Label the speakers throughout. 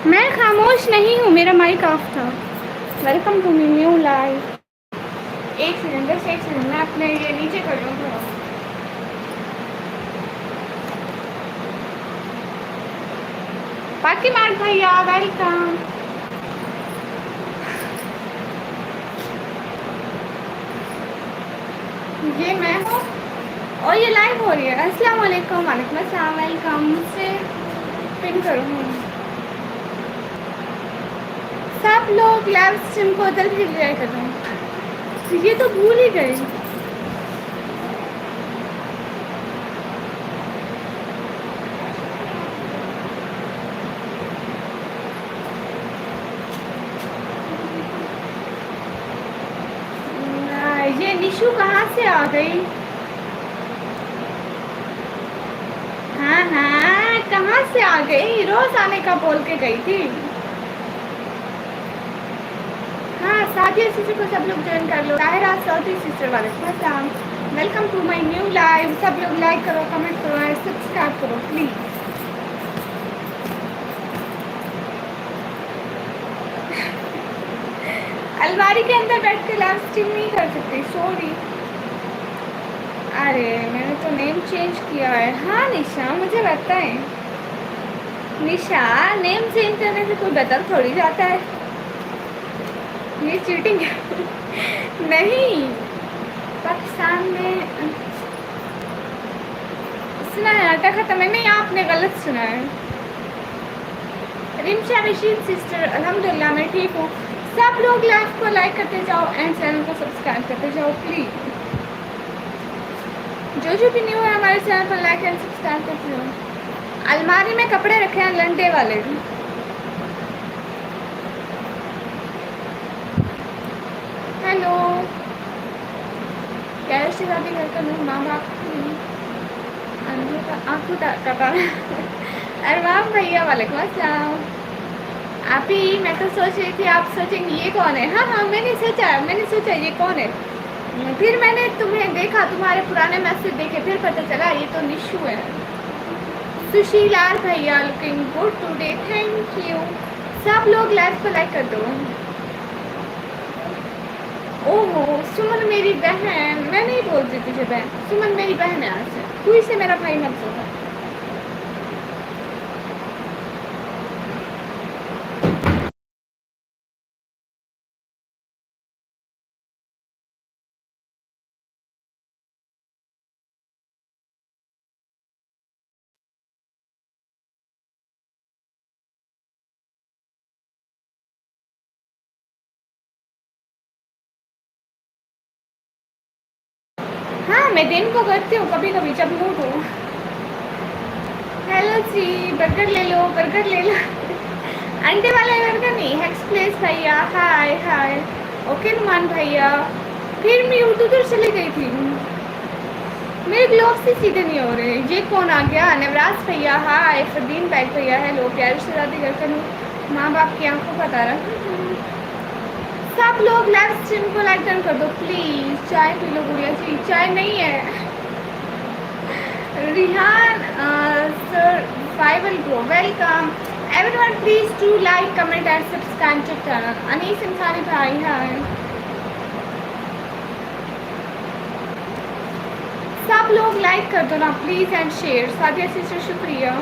Speaker 1: मैं खामोश नहीं हूँ, मेरा माइक ऑफ था। Welcome to me new live. एक सेकंड, बस एक सेकंड, मैं अपने ये नीचे कर लूँ थोड़ा। बाकी मार्ग भैया वेलकम। ये मैं हूँ और ये लाइव हो रही है। अस्सलाम वालेकुम। वालेकुम अस्सलाम। वेलकम। मुझसे पिन करूँ। सब लोग लाइव स्ट्रीम को जल्दी एंजॉय कर रहे हैं। ये तो भूल ही गए। ये निशु कहाँ से आ गई? हाँ हाँ, कहाँ से आ गई? रोज आने का बोल के गई थी। हाँ, साथी सिस्टर को सब लोग ज्वाइन कर लो। ताहिरा साथी सिस्टर वाले अस्सलाम। Welcome to my new live. सब लोग लाइक करो, कमेंट करो और सब्सक्राइब करो प्लीज। अलमारी के अंदर बैठ के लाइव स्ट्रीम नहीं कर सकती, सॉरी। अरे मैंने तो नेम चेंज किया है। हाँ निशा, मुझे पता है। निशा, नेम चेंज करने से कोई बदल थोड़ी जाता है। ये चीटिंग है। नहीं, पाकिस्तान में सुना है आटा खत्म है। नहीं, आपने गलत सुना है। रिमशा रशीद सिस्टर, अल्हम्दुलिल्लाह मैं ठीक हूँ। सब लोग लाइव को लाइक करते जाओ एंड चैनल को सब्सक्राइब करते जाओ प्लीज। जो भी न्यू है हमारे चैनल पर लाइक एंड सब्सक्राइब करते जाओ। अलमारी में कपड़े रखे हैं लंडे वाले। हेलो, कैसे शादी करकर माँ बाप आपको कटा। अरवाम भैया वालेकुम अस्सलाम। आप ही, मैं तो सोच रही थी आप सोचेंगे ये कौन है। हाँ हाँ, मैंने सोचा ये कौन है। फिर मैंने तुम्हें देखा, तुम्हारे पुराने मैसेज देखे, फिर पता चला ये तो निशु है। सुशीलाल भैया looking good today, thank you. सब लोग लाइव को लाइक कर दो। ओहो, सुमन मेरी बहन। मैं नहीं बोलती तुझे बहन, सुमन मेरी बहन है। आज से तू इसे मेरा भाई मत बोल। हाँ, मैं दिन को करती हूँ कभी कभी जब मूड हो। हेलो जी, बर्गर ले लो, बर्गर ले लो। अंडे वाला बर्गर नहीं, हेक्स प्लेस भैया हाय हाय। ओके नुमान भैया। फिर मैं उधर चली गई थी। मेरे ग्लोव्स ही सीधे नहीं हो रहे। ये कौन आ गया? नवराज भैया हाय। फरदीन बैग भैया हेलो। प्यार से शादी कर कर माँ बाप की आंखों का तारा। सब लोग लाइव स्ट्रीम को लाइक डन कर दो प्लीज। चाय पी लो गुड़िया जी। चाय नहीं है। Rihan survival grow welcome. Everyone please to like comment and subscribe to channel. Anees इंसानी भाई हाय। सब लोग लाइक कर दो ना please and share. Sadia sister शुक्रिया।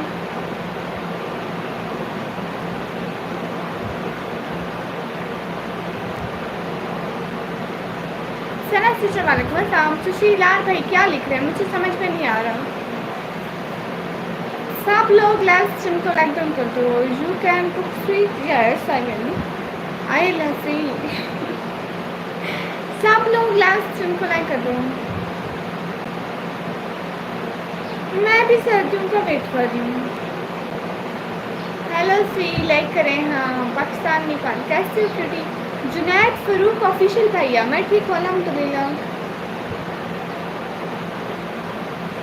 Speaker 1: सना सिस्टर वालेकुम अस्सलाम। सुशीलाल भाई क्या लिख रहे हैं, मुझे समझ में नहीं आ रहा। सब लोग लाइव स्ट्रीम को लाइक डाउन कर दो। You can cook sweet, yes I can. I लसी। सब लोग लाइव स्ट्रीम को लाइक कर दो। मैं भी सर्दियों का वेट कर रही हूँ। हेलो सी, लाइक करें। हाँ, पाकिस्तान नेपाल कैसे हो क्यूटी? जुनैद फरूक ऑफिशियल भैया मैं ठीक हूँ अल्हम्दुलिल्लाह।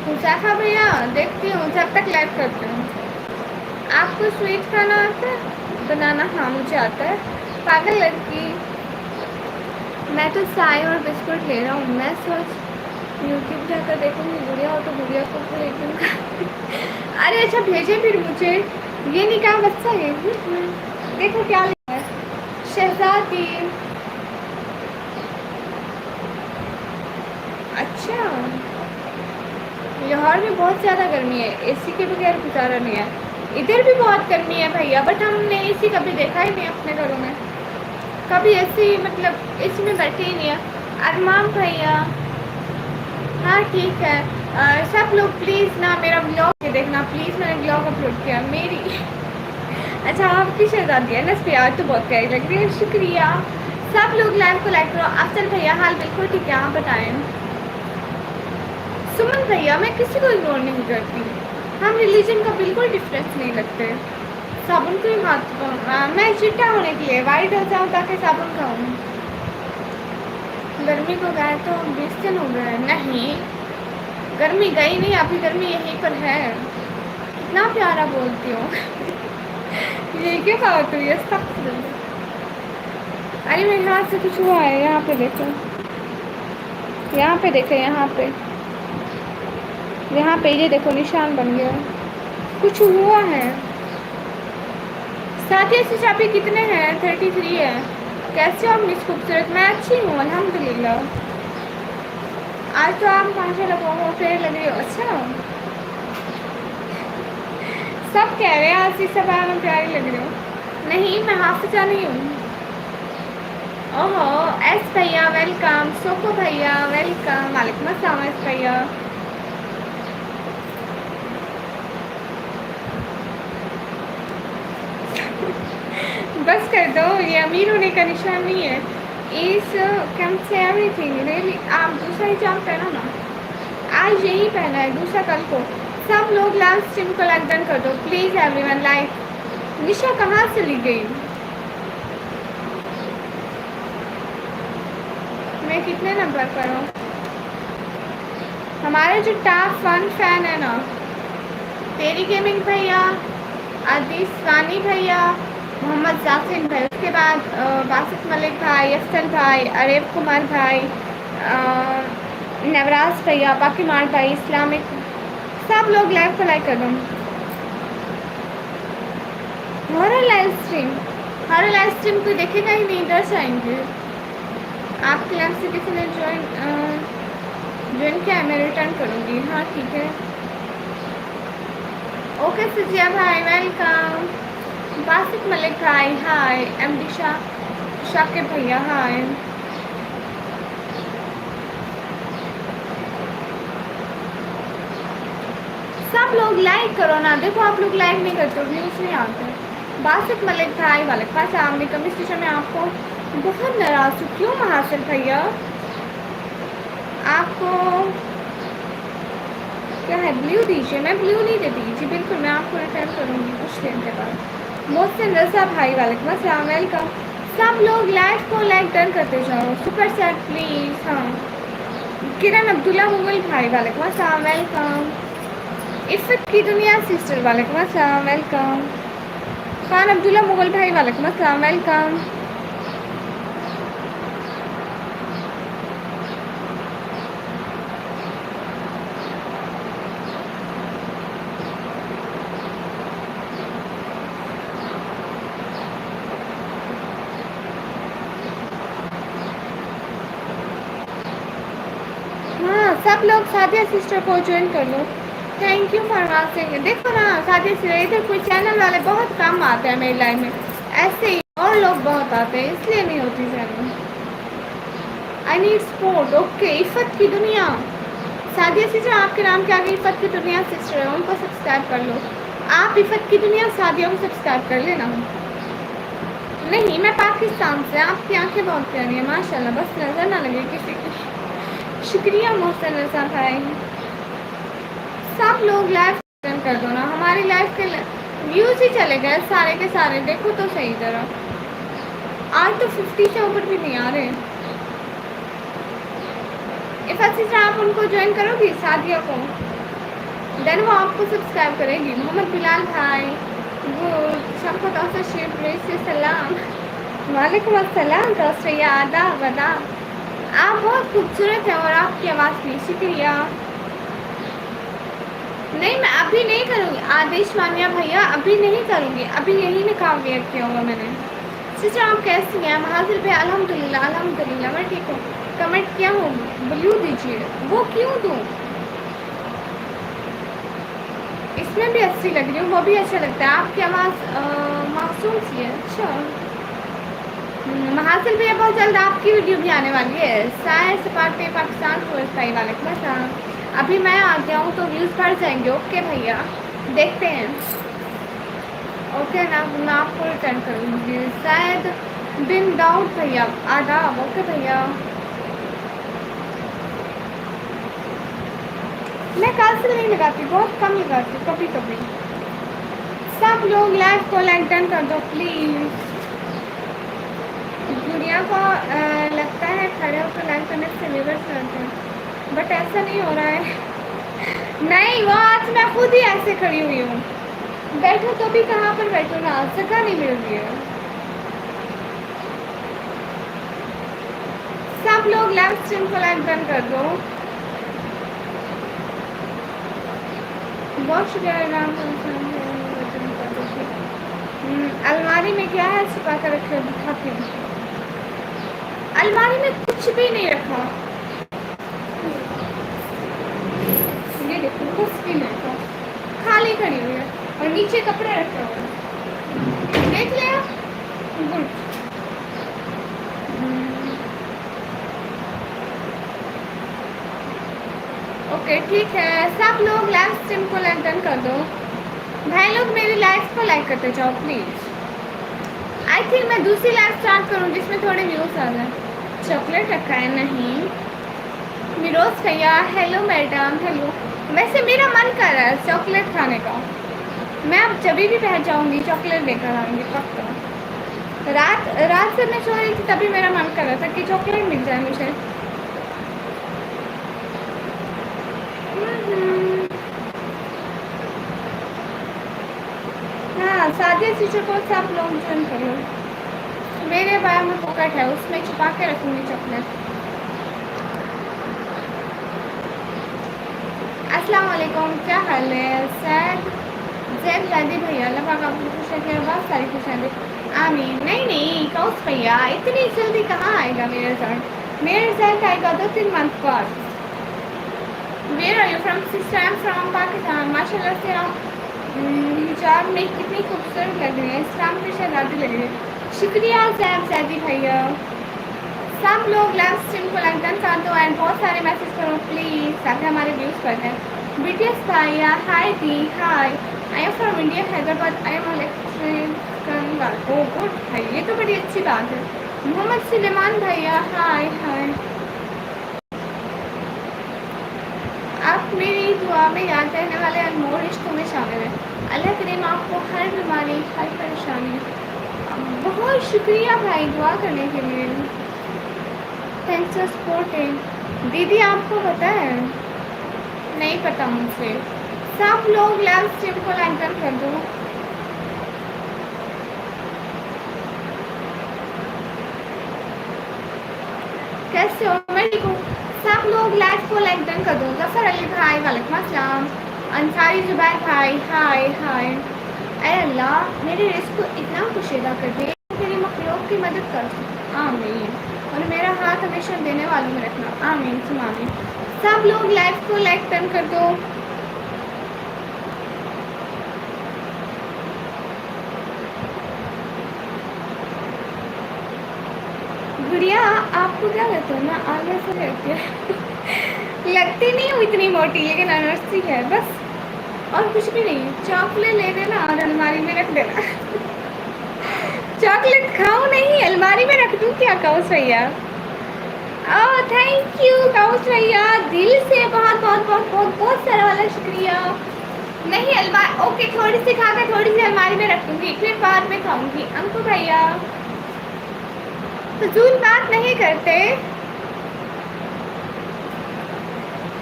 Speaker 1: हुसैफा भैया देखती हूँ जब तक लाइव करती हूँ। आपको स्वीट खाना आता है बनाना? हाँ मुझे आता है। पागल लड़की, मैं तो चाय और बिस्कुट ले रहा हूँ। मैं सोच यूट्यूब जाकर देखूँगी, गुड़िया हो तो गुड़िया को फिर एक दिन। अरे अच्छा भेजें फिर मुझे। ये नहीं क्या बच्चा है। देखो क्या लिखा है, शहजादी। अच्छा, लाहौर में बहुत ज़्यादा गर्मी है, एसी के बगैर गुजारा नहीं है। इधर भी बहुत गर्मी है भैया, बट हमने एसी कभी देखा ही नहीं अपने घरों में। कभी एसी मतलब एसी में बैठे ही नहीं है। अरमान भैया, हाँ ठीक है। सब लोग प्लीज़ ना मेरा ब्लॉग देखना प्लीज़, मैंने ब्लॉग अपलोड किया मेरी। अच्छा आपकी शहजादी है ना, आज तो बहुत प्यारी लग रही है, शुक्रिया। सब लोग लाइव को लाइक करो। अफसल भैया हाल बिल्कुल ठीक है, आप बताएं। सुमन भैया मैं किसी को इग्नोर नहीं करती, हम रिलीजन का बिल्कुल डिफरेंस नहीं लगते। साबुन को ही हाथ मैं चिट्टा होने के लिए वाइट हो जाऊँ ताकि साबुन खाऊँ। गर्मी को गए तो 20 दिन हो गए। नहीं गर्मी गई नहीं, अभी गर्मी यहीं पर है। कितना प्यारा बोलती हूँ। ये क्या बात हुई है, अरे मेरे हाथ से कुछ हुआ है, यहाँ पे देखो, यहाँ पे देखो, यहाँ पे ये देखो निशान बन गया, कुछ हुआ है। साथिया से चाबी कितने हैं? 33 है। कैसे हो आप मिस खूबसूरत? मैं अच्छी हूँ अल्हम्दुलिल्लाह। आज तो आप माशाल्लाह बहुत फेयर लग रही हो। अच्छा सब कह रहे हैं आज इस सब में प्यारी लग रही हो। नहीं मैं हाफिजा नहीं हूँ। ओहो एस भैया वेलकम, सोको भैया वेलकम, वालेकुम अस्सलाम एस भैया। बस कर दो, ये अमीर होने का निशान नहीं है। इस कम से एवरीथिंग रियली। आप दूसरा ही जॉब पहना ना, आज यही पहना है, दूसरा कल को। सब लोग लास्ट स्ट्रीम को लाइक डन कर दो प्लीज़ एवरीवन लाइक। निशा कहाँ चली गई? मैं कितने नंबर पर हूँ? हमारे जो टॉप 1 फैन है ना, तेरी गेमिंग भैया, आदिश वानी भैया, मोहम्मद जासिम भाई, उसके बाद बासित मलिक भाई, अफसल भाई, अरेब कुमार भाई, नवराज भैया, पाकिमार भाई, इस्लामिक, सब लोग लाइव को लाइक कर दो। हमारा लाइव स्ट्रीम कोई देखेगा ही नहीं, डर जाएंगे। आपके लाइव से किसी ने ज्वाइन किया है, मैं रिटर्न करूँगी। हाँ ठीक है, ओके सुजिया भाई वेलकम, बासित मलिक भाई हाय, एमडी शाकिब भैया हाय। सब लोग लाइक करो ना, देखो आप लोग लाइक नहीं करते, व्यूज नहीं आते। बासित मलिक भाई वालेकुम अस्सलाम, कमी स्टेशन में आपको बहुत नाराज हूँ। क्यों महासिर भैया, आपको क्या है? ब्लू दीजिए। मैं ब्लू नहीं देती जी, बिल्कुल मैं आपको रिटर्न करूँगी कुछ दिन के बाद। मोहसिन रजा भाई वालेकुम अस्सलाम वेलकम। सब लोग लाइव को लाइक डन करते जाओ, सुपर चैट प्लीज़। हाँ किरण अब्दुल्ला मुगल भाई वालेकुम अस्सलाम वेलकम। इफ़त की दुनिया सिस्टर वालेकुम अस्सलाम वेलकम। खान अब्दुल्ला मुगल भाई वालेकुम अस्सलाम वेलकम। हाँ सब लोग सादिया सिस्टर को ज्वाइन कर लो। Thank you for watching. देखो ना सादिया सिस्टर, इधर कोई चैनल वाले बहुत कम आते हैं मेरी लाइफ में, ऐसे ही और लोग बहुत आते हैं इसलिए नहीं होती channel. I need support. Okay Iffat की दुनिया, सादिया सिस्टर आपके नाम के आगे इफ़त की दुनिया सिस्टर है, उनको सब्सक्राइब कर लो। आप इफ़त की दुनिया सादिया को सब्सक्राइब कर लेना। नहीं मैं पाकिस्तान से। आपकी आंखें बहुत प्यारी है माशाल्लाह, बस नज़र ना लगे किसी की। शुक्रिया मोहसिन रजा भाई। सब लोग लाइव कर दो ना, हमारी लाइव के व्यूज ही चले गए सारे के सारे, देखो तो सही तरह। आज तो 50 से ऊपर भी नहीं आ रहे। इफ़त सिस्टर आप उनको ज्वाइन करोगी सादिया को, देन वो आपको सब्सक्राइब करेगी। मोहम्मद बिलाल भाई वो सबको तो से सलाम। वालेकुम अस्सलाम दोस्तैया, आदाब आदाब। आप बहुत खूबसूरत हैं और आपकी आवाज़ भी। शुक्रिया। नहीं, मैं अभी नहीं करूँगी आदेश मान्या भैया, अभी नहीं करूँगी, अभी यही निकाह वेयर किया हुआ मैंने। सिस्टर आप कैसी हैं? महाजिर भाई अल्हम्दुलिल्लाह अल्हम्दुलिल्लाह मैं ठीक हूँ। कमेंट किया हूँ, ब्लू दीजिए। वो क्यों दूँ? इसमें भी अच्छी लग रही हूँ, वो भी अच्छा लगता है। आपकी आवाज़ मासूम सी है। अच्छा महासिल भैया, बहुत जल्द आपकी वीडियो भी आने वाली है। साय सपाटे पाकिस्तान को स्थाई वाले क्लास। अभी मैं आ गया हूँ तो व्यूज़ बढ़ जाएंगे। ओके भैया, देखते हैं। ओके ना, मैं आपको रिटर्न करूँगी शायद। बिन डाउट भैया, आदाब। ओके भैया, मैं कैंसिल नहीं लगाती, बहुत कम लगाती, कभी कभी। सब लोग लाइव को लाइक डन कर दो प्लीज़। दुनिया को लगता है खड़े होकर लाइव करने से रिवर्स करते हैं, बट ऐसा नहीं हो रहा है। नहीं, वो आज मैं खुद ही ऐसे खड़ी हुई हूँ। बैठो तो भी कहाँ पर बैठो ना, जगह नहीं मिल रही है। सब लोग लाइव स्ट्रीम को लाइक डन कर दो। बहुत शुक्रिया। अलमारी में क्या है छुपा कर रखे हो, दिखाती हूँ। अलमारी में कुछ भी नहीं रखा, ये देखो कुछ भी नहीं रखा, खाली खड़ी हुई है और नीचे कपड़े रखे हुए हैं। देख लिया? गुड। ओके ठीक है, सब लोग लाइव स्ट्रीम को लाइक डन कर दो। भाई लोग मेरी लाइव को लाइक करते जाओ प्लीज़। आई थिंक मैं दूसरी लाइव स्टार्ट करूँ जिसमें थोड़े व्यूज़ आ जाए। चॉकलेट रखा है? नहीं। मिरोज भैया हेलो मैडम, हेलो। वैसे मेरा मन कर रहा है चॉकलेट खाने का। मैं अब जब भी बैठ जाऊँगी चॉकलेट लेकर आऊँगी पक्का। रात से मैं सो रही थी तभी मेरा मन कर रहा था कि चॉकलेट मिल जाए मुझे। हाँ, सादिया टीचर को सब लोग ज्वाइन करो। मेरे बाया में पॉकेट है, उसमें छुपा के रखूँगी चॉकलेट। अस्सलाम वालेकुम, क्या हाल है? सैद जैद दादी भैया, अल्लाह पाक आपको खुश रखे, बहुत सारी खुश रखे। आमीन। नहीं कौस भैया, इतनी जल्दी कहाँ आएगा मेरे रिजल्ट? मेरा रिजल्ट आएगा 2-3 मंथ बाद। Where are you from? Sister I am from Pakistan. माशाल्लाह से आप हिजाब में कितनी खूबसूरत लग रही है, इस्लाम की शहजादी लग रही है। शुक्रिया जैद दादी भैया। सब लोग लाइव स्ट्रीम को लाइक डन कर दो एंड बहुत सारे मैसेज करो प्लीज़ ताकि हमारे व्यूज़ बढ़ जाए। बीटीएस भैया हाय दी, hi. I am from India Hyderabad. I am electrical. Oh good भाई, ये तो बड़ी अच्छी बात है। मोहम्मद सुलेमान भैया हाय हाय। आप मेरी दुआ में याद रहने वाले अनमोल रिश्तों में शामिल हैं। अल्लाह करीम आपको हर बीमारी हर परेशानी। बहुत शुक्रिया भाई दुआ करने के लिए। Thanks for supporting. दीदी आपको पता है? नहीं पता मुझे। सब लोग लाइव स्ट्रीम को लाइक कर दो। कैसे हो? मैं ठीक हूँ। सब लोग लाइव को लाइक डन कर दो। जफर अली भाई वालेकुम अस्सलाम। अंसारी जुबैर भाई हाय हाय। अरे अल्लाह मेरे रिस्क को इतना कुशीदा कर दे, मेरी मखलूक की मदद कर। आमीन। और मेरा हाथ हमेशा देने वालों में रखना। आमीन तुम आमीन। सब लोग लाइव को लाइक डन कर दो। गुड़िया आपको क्या लगता है? मैं आगे से लगती है लगती नहीं हूँ इतनी मोटी, लेकिन एनर्जी है बस, और कुछ भी नहीं। चॉकलेट ले लेना और अलमारी में रख देना चॉकलेट खाऊं नहीं, अलमारी में रख दूँ क्या कौस भैया? ओह थैंक यू कौस भैया, दिल से बहुत बहुत बहुत बहुत बहुत सारा वाला शुक्रिया। नहीं अलमारी ओके, थोड़ी सी खाकर थोड़ी सी अलमारी में रख दूँगी, फिर बाद में खाऊंगी। अंकु भैया फजूल बात नहीं करते।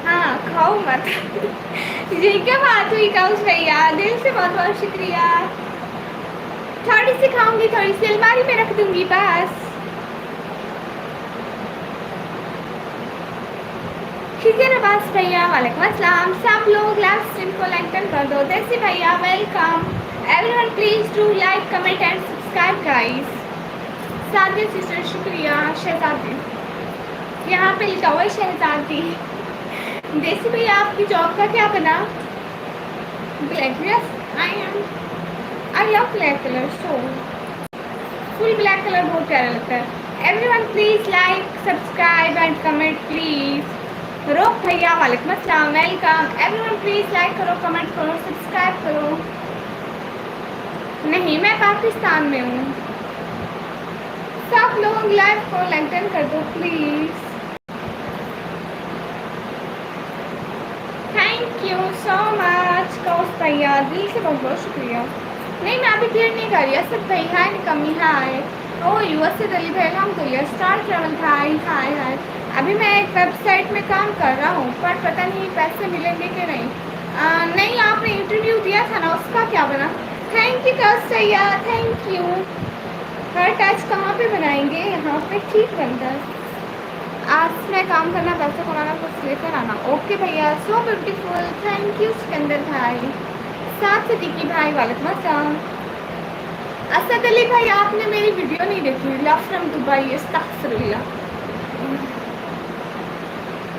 Speaker 1: हाँ खाओ मत ये क्या बात हुई कौस भैया? दिल से बहुत बहुत शुक्रिया। थोड़ी सी खाऊंगी, थोड़ी सी अलमारी में रख दूंगी बस। ठीक है नवाज भैया, वालेकुम अस्सलाम। सब लोग लाइव स्ट्रीम को लाइक कर दो। देसी भैया welcome. Everyone please do like comment and subscribe guys. Sadia sister शुक्रिया। शहजादी यहाँ पे लिखा हुआ है शहजादी। देसी भैया आपकी जॉब का क्या बना? Black, yes I love black colour, so full black colour बहुत प्यारा लगता है। Everyone please like subscribe and comment please. रोक भैया वालेकुम अस्सलाम, वेलकम। एवरीवन प्लीज लाइक करो, कमेंट करो, सब्सक्राइब करो। नहीं मैं पाकिस्तान में हूँ। सब लोग लाइव को लाइक कर दो please. Thank you so much कौस भैया, दिल से बहुत बहुत शुक्रिया। नहीं मैं अभी क्लियर नहीं कर रही। असद भाई हाय, निकम्मी हाय। ओ यूएस से दिल्ली भाई अलहमदुलिल्लाह। स्टार ट्रैवल भाई हाय हाय। अभी मैं एक वेबसाइट में काम कर रहा हूँ पर पता नहीं पैसे मिलेंगे कि नहीं। नहीं आपने इंटरव्यू दिया था ना, उसका क्या बना? थैंक यू कौस भैया, थैंक यू। हर टच कहाँ पे बनाएंगे? यहाँ पे ठीक बनता है। आज में काम करना, पैसे कमाना, कुछ लेकर आना। ओके भैया, so beautiful. Thank you Sikandar भाई। साथ सिद्दीकी भाई वालेकुम अस्सलाम। असद अली भाई आपने मेरी वीडियो नहीं देखी। लव फ्रॉम दुबई, अस्तगफिरुल्लाह।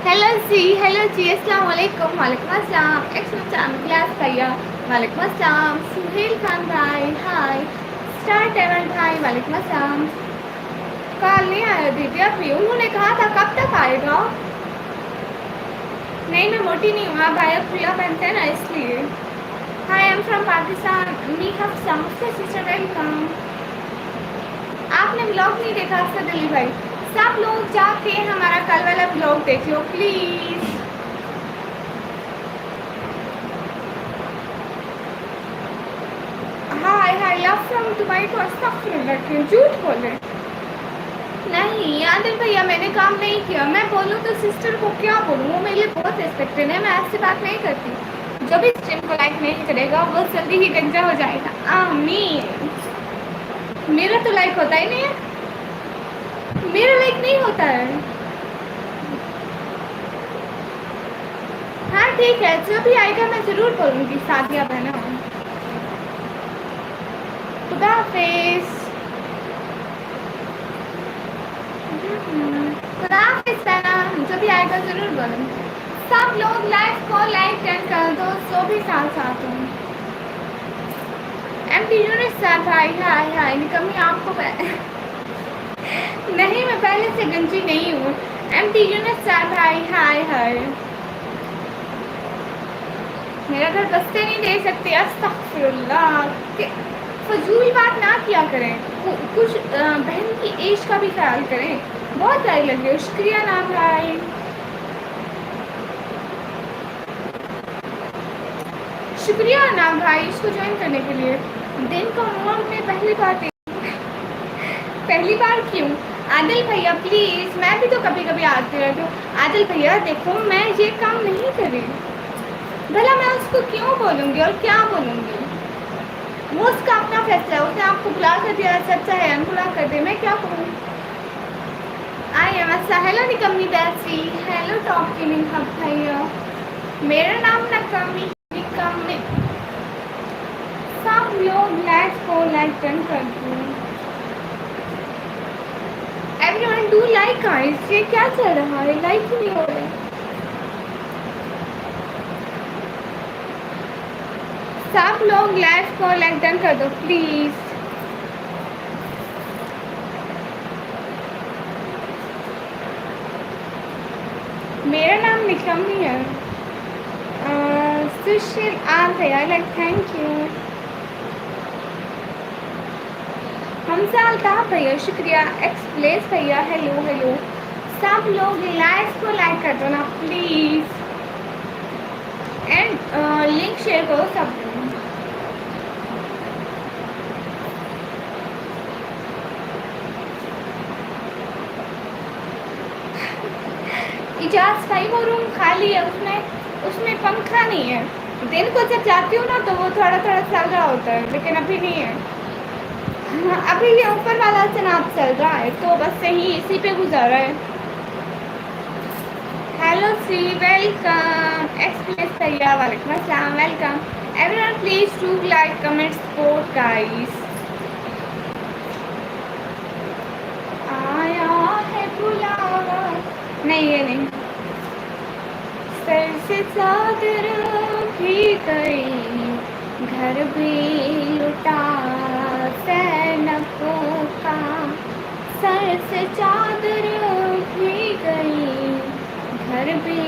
Speaker 1: हेलो जी अस्सलाम वालेकुम। वालेकुम अस्सलाम। एक्समें क्लास भैया वालेकुम अस्सलाम। सुहेल खान भाई हाय। स्टार ट्रैवल भाई वालेकुम अस्सलाम। कल नहीं आया दीदी अभी, उन्होंने कहा था कब तक आएगा। नहीं मैं मोटी नहीं हूँ, आप भाई खुला पहनते हैं ना इसलिए। Hi I am from Pakistan. Me Hafsa sister welcome. आपने ब्लॉग नहीं देखा असद अली भाई? सब लोग जाके हमारा कल वाला ब्लॉग देख लो please. Hi hi love from Dubai को अस्तगफिरुल्लाह क्यों झूठ बोले? नहीं आदिल भैया मैंने काम नहीं किया। मैं बोलूँ तो सिस्टर को क्या बोलूँ, वो मेरे लिए बहुत रिस्पेक्टेड है। मैं आपसे बात नहीं करती। जो भी स्ट्रीम को लाइक नहीं करेगा वो जल्दी ही गंजा हो जाएगा। आमीन। मेरा तो लाइक होता ही नहीं है, मेरा लाइक नहीं होता है। हाँ ठीक है, जो भी आएगा मैं ज़रूर बोलूँगी। सादिया बहना खुदा हाफिज़। खुदा हाफिज़ बहना, जो भी आएगा ज़रूर बोलूँगी। सब लोग लाइव को लाइक कर दो, जो भी साथ साथ हो। एमडी यूनिस भाई हाय हाय। निकम्मी आपको नहीं मैं पहले से गंजी नहीं हूँ। एमडी यूनिस भाई हाय हाय। मेरा घर बसते नहीं दे सकते, अस्तगफिरुल्लाह। फजूल बात ना किया करें, कुछ बहन की एज का भी ख्याल करें। बहुत प्यारी लग रही हो, शुक्रिया ना भाई। शुक्रिया ना भाई इसको ज्वाइन करने के लिए। दिन का मोड़ में पहली बार क्यों? आदिल भैया प्लीज़, मैं भी तो कभी कभी आती रहती हूँ। आदिल भैया देखो मैं ये काम नहीं कर रही, भला मैं उसको क्यों बोलूँगी और क्या बोलूँगी? वो उसका अपना फैसला है। उसने आपको बुला कर दिया, अच्छा है अनबुला कर दे, मैं क्या करूँ? आई एम अच्छा। हेलो निकम्मी बैसी, हेलो टॉप गेमिंग हब भैया। मेरा नाम निकम्मी। सब लोग लाइक को लाइक कर दो। Everyone do like guys. ये क्या चल रहा है, लाइक ही नहीं हो रहे। सब लोग लाइव को लाइक कर दो प्लीज। मेरा नाम निकम्मी है। सुशील आप भैया like, thank you. Hamza Altaf भैया शुक्रिया। एक्सप्लेस भैया हेलो हेलो। सब लोग लाइव को लाइक कर दो ना प्लीज एंड लिंक शेयर करो सब। इजाज़ भाई वो रूम खाली है, उसमें पंखा नहीं है। दिन को जब जाती हूँ ना तो वो थोड़ा थोड़ा चल रहा होता है, लेकिन अभी नहीं है। अभी ये ऊपर वाला चनाब चल रहा है तो बस सही इसी पे गुजारा है। Hello Asri, welcome. Express Tayya, walaikum assalam, welcome. Everyone, please do like, comment, support, guys. आया है बुलावा, नहीं ये नहीं. सर से चादर भी गई, घर भी लुटा सैनकों का. सर से चादर भी गई, घर भी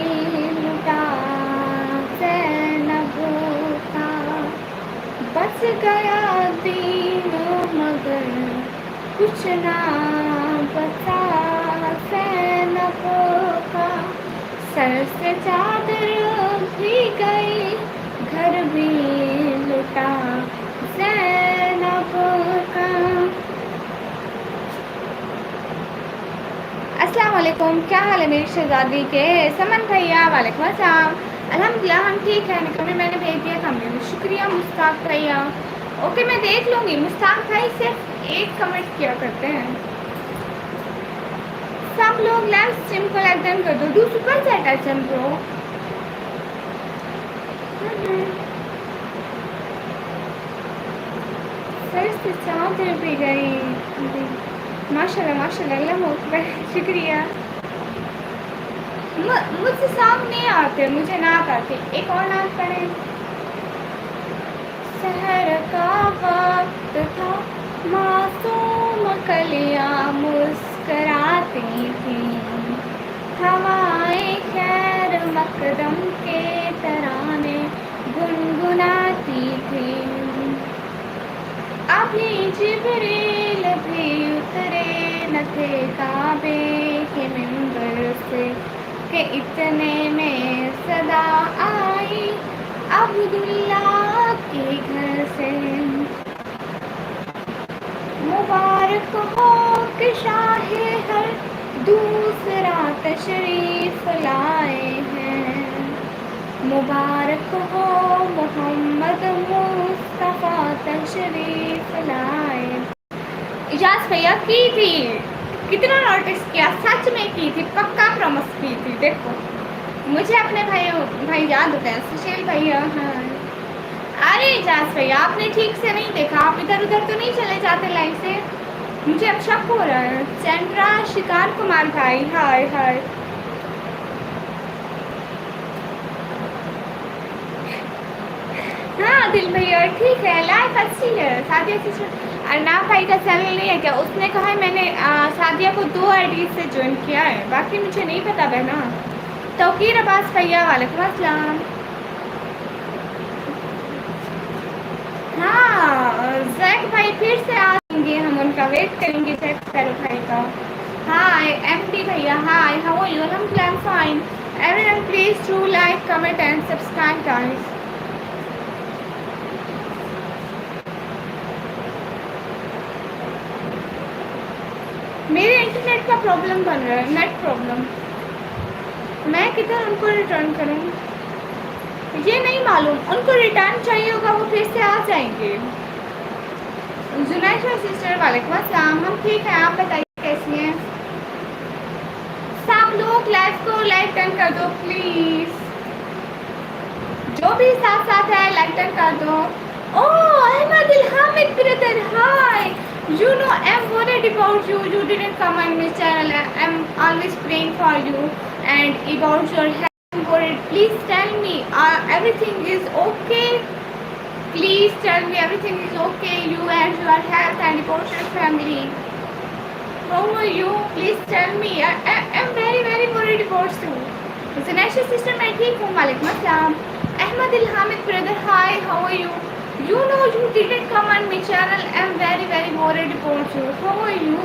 Speaker 1: लुटा सैनकों का. बच गया दीन मगर कुछ ना बचा सैनकों का. सर से चादर भी गई, घर भी लुटा सैनकों का. अस्सलाम वालेकुम, क्या हाल है मेरी शहजादी के? समन भैया वालेकुम अस्सलाम. अल्हम्दुलिल्लाह हम ठीक है. कभी मैंने भेज दिया था, मेरे शुक्रिया मुश्ताक भैया. ओके मैं देख लूँगी. मुश्ताक भाई सिर्फ एक कमेंट किया करते हैं. सब लोग लाइव स्ट्रीम को लाइक डन कर दो. Do super chat HM bro. Sir से चादर भी गई. माशाल्लाह माशाल्लाह, अल्लाह अकबर, शुक्रिया. मुझसे सॉन्ग नहीं आते, मुझे नात आती. एक और नात पढ़े. शहर का वक्त था, मासूम कलियां मुस्कराती थी. हवाएं खैर मकदम के तराने गुनगुनाती थी. अभी जिब्रील भी उतरे न थे काबे के मिंबर से कि इतने में सदा आई अब्दुल्ला के घर से. मुबारक हो कि शाहे हर दूसरा तशरीफ लाए हैं. मुबारक हो मोहम्मद मुस्तफ़ा तशरीफ लाए. इजाज़ भैया की थी, कितना नोटिस किया, सच में की थी, पक्का प्रॉमिस की थी. देखो मुझे अपने भाई याद होते हैं. सुशील भैया. हाँ अरे इजाज़ भैया आपने ठीक से नहीं देखा, आप इधर उधर तो नहीं चले जाते लाइन से. मुझे अब शक हो रहा है. चंद्रा शिकार कुमार भाई, हाय हाय. हाँ दिल भैया ठीक है, लाइफ अच्छी है. सादिया सिस्टर अरनाब भाई का चैनल नहीं है क्या? उसने कहा है मैंने सादिया को 2 आईडी से ज्वाइन किया है, बाकी मुझे नहीं पता बहना. तौकीर अब्बास भैया वालेकुम अस्सलाम. हाँ जैक भाई फिर से आएंगे, हम उनका वेट करेंगे. जैक करो भाई का. हाय एमडी भैया, hi how are you? I am fine. Everyone please do like comment and subscribe guys. मेरे इंटरनेट का प्रॉब्लम बन रहा है, नेट प्रॉब्लम. मैं किधर उनको रिटर्न करूं ये नहीं मालूम. उनको रिटर्न चाहिए होगा, वो फिर से आ जाएंगे. जुनैशा सिस्टर वालेकुम अस्सलाम. हम ठीक है, आप बताइए कैसी हैं? सब लोग लाइव को लाइक डन कर दो प्लीज. जो भी साथ साथ है लाइक डन कर दो. Oh Ahmed Hamid brother, hi. You know I'm worried about you. You didn't come on my channel. I'm always praying for you and about your health. I'm worried. Please tell me everything is okay. Please tell me everything is okay. You and your health and about your family. How are you? Please tell me. I'm very worried about you. Zanesha sister, मैं ठीक हूँ. वालेकुम अस्सलाम. Ahmad Hamid brother, hi. How are you? You know you didn't come on my channel. I'm very worried about you. How are you?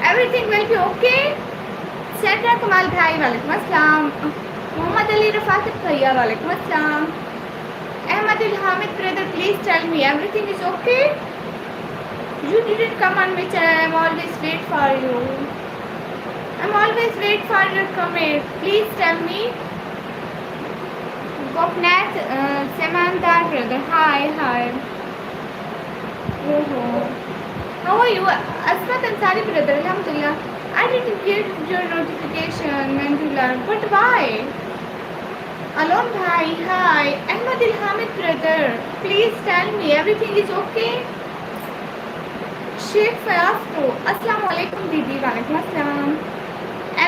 Speaker 1: Everything will be okay. Sandra Kamal bhai, walaikum assalam. Muhammad Ali Rafat bhaiya, walaikum assalam. Ahmad Hamid brother, please tell me everything is okay. You didn't come on my channel. I'm always wait for you. I'm always wait for your comment. Please tell me. Gopnath Samantha brother, hi. How are you? Asmat Ansari brother, alhamdulillah. I didn't get your notification, Mandula. But why? Alon bhai, hi. Ahmad Hamid brother. Please tell me everything is okay. Sheikh Fayaz to. Assalamu alaikum didi. Walaikum assalam.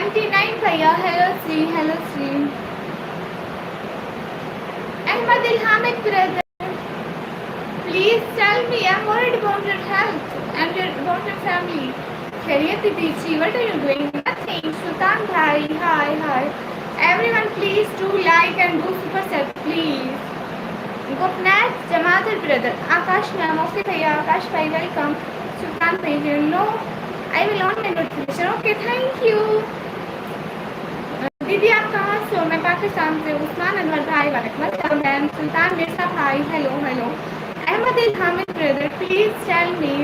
Speaker 1: MT9 bhaiya. Hello Sri. Hello Sri. Ahmad Hamid brother. Please tell me. I'm worried about your health and about your family. Khairiyat didi. What are you doing? Nothing. Sultan bhai. Hi. Hi. Everyone please do like and do super set please. Gopnath Jamaat brother. Akash ma'am. Okay bhaiya. Akash bhai welcome. Sultan bhai no. I will on my notification. Okay thank you. दीदी आप कहाँ से हो? मैं पाकिस्तान से उस्मान अनवर भाई वालेकुम अस्सलाम. सुल्तान मिर्जा भाई hello hello. Ahmad Hamid brother please tell me.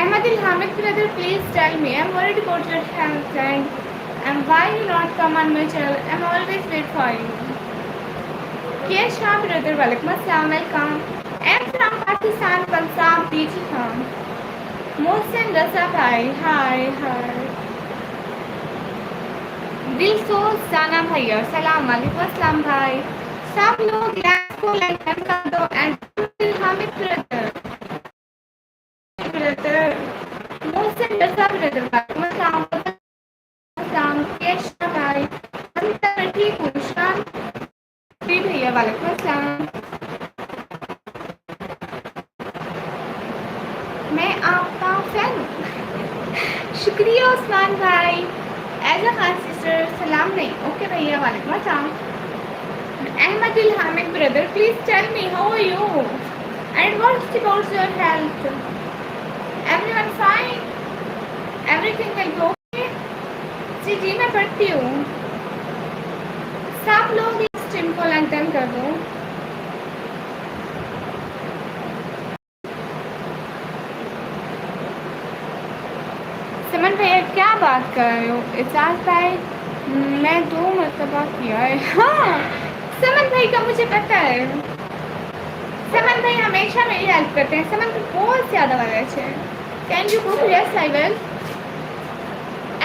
Speaker 1: Ahmad Hamid brother please tell me. I'm worried about your health and why you not come on my channel. I'm always wait for you. Yes brother walaikum assalam welcome. I'm from Pakistan Punjab DG Khan. Mohsen Raza bhai hi hi. दिल सोच जाना भैया सलाम वालेकुम अस्सलाम भाई. सब लोग लाइक को लाइक कर दो and Hamid brother Mohsin Raza brother वालेकुम अस्सलाम. यश भाई हम सब ठीक हूँ. शान भी भैया वालेकुम अस्सलाम. मैं आपका फैन. शुक्रिया उस्मान भाई. एज अ खान सिस्टर सलाम नहीं. ओके भैया वालेकुम अस्सलाम. Ahmed Hamid brother please tell me how are you and what's about your health. Everyone fine. Everything will go okay. जी मैं पढ़ती हूँ. सब लोग स्ट्रीम को लैंटन कर दो. समन भैया क्या बात कर रहे हो? एजाज भाई मैं 2 मरतबा किया है. हाँ समन भाई का मुझे पता है. समन भाई हमेशा मेरी हेल्प करते हैं. समन भाई बहुत ज़्यादा वायरस है. Can you go yes I will.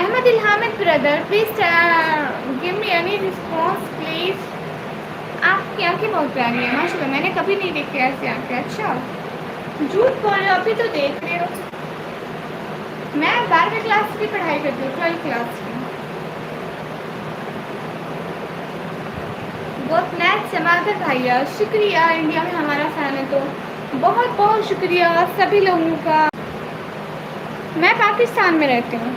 Speaker 1: Ahmad Hamid brother please give me any response please. आपकी आंखें बहुत प्यारी है माशाल्लाह. मैंने कभी नहीं देखी ऐसी आंखें. अच्छा झूठ बोल रहे हो. अभी तो देख रहे हो. मैं 12वीं क्लास की पढ़ाई करती हूँ. 12th क्लास की. गोपनाथ समाधर भैया शुक्रिया. इंडिया में हमारा फैन है तो बहुत बहुत शुक्रिया सभी लोगों का. मैं पाकिस्तान में रहती हूँ.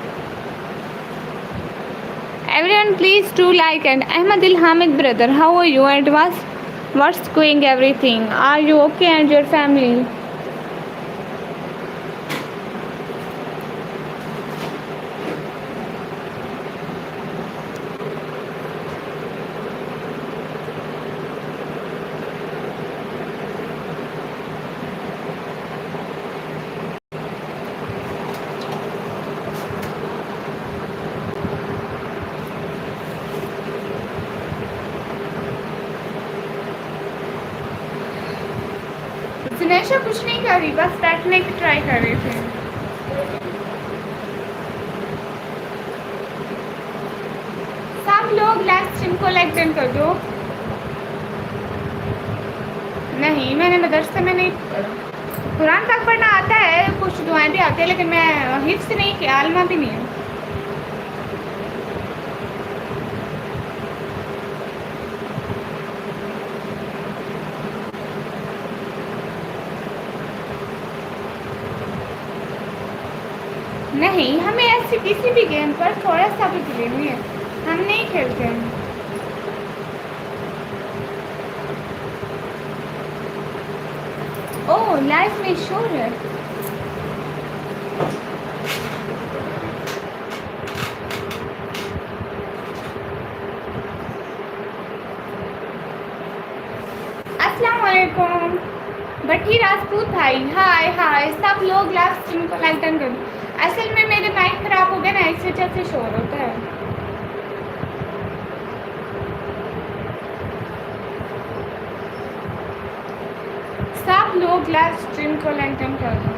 Speaker 1: Everyone please do like and Ahmed Hamid brother how are you and what's going everything. Are you okay and your family. Dinesha कुछ नहीं कर रही बस बैठने की ट्राई कर रहे थे. सब लोग लाइव स्ट्रीम को लाइक डन कर दो. नहीं मैंने मदरसे में नहीं कुरान तक पढ़ना आता है. कुछ दुआएं भी आती है लेकिन मैं हिफ्ज़ नहीं किया. आलमा भी नहीं है. नहीं हमें ऐसे किसी भी गेम पर थोड़ा सा भी दिले नहीं है. हम नहीं खेलते हैं. ओह लाइफ में शोर है. अस्सलाम वालेकुम. भट्टी राजपूत भाई हाय हाय. सब लोग लाइव स्ट्रीम को लाइक डन कर दो. असल में मेरे माइक खराब हो गया ना इस वजह से शोर होता है. सब सब लोग लाइव स्ट्रीम को लाइक डन कर दो।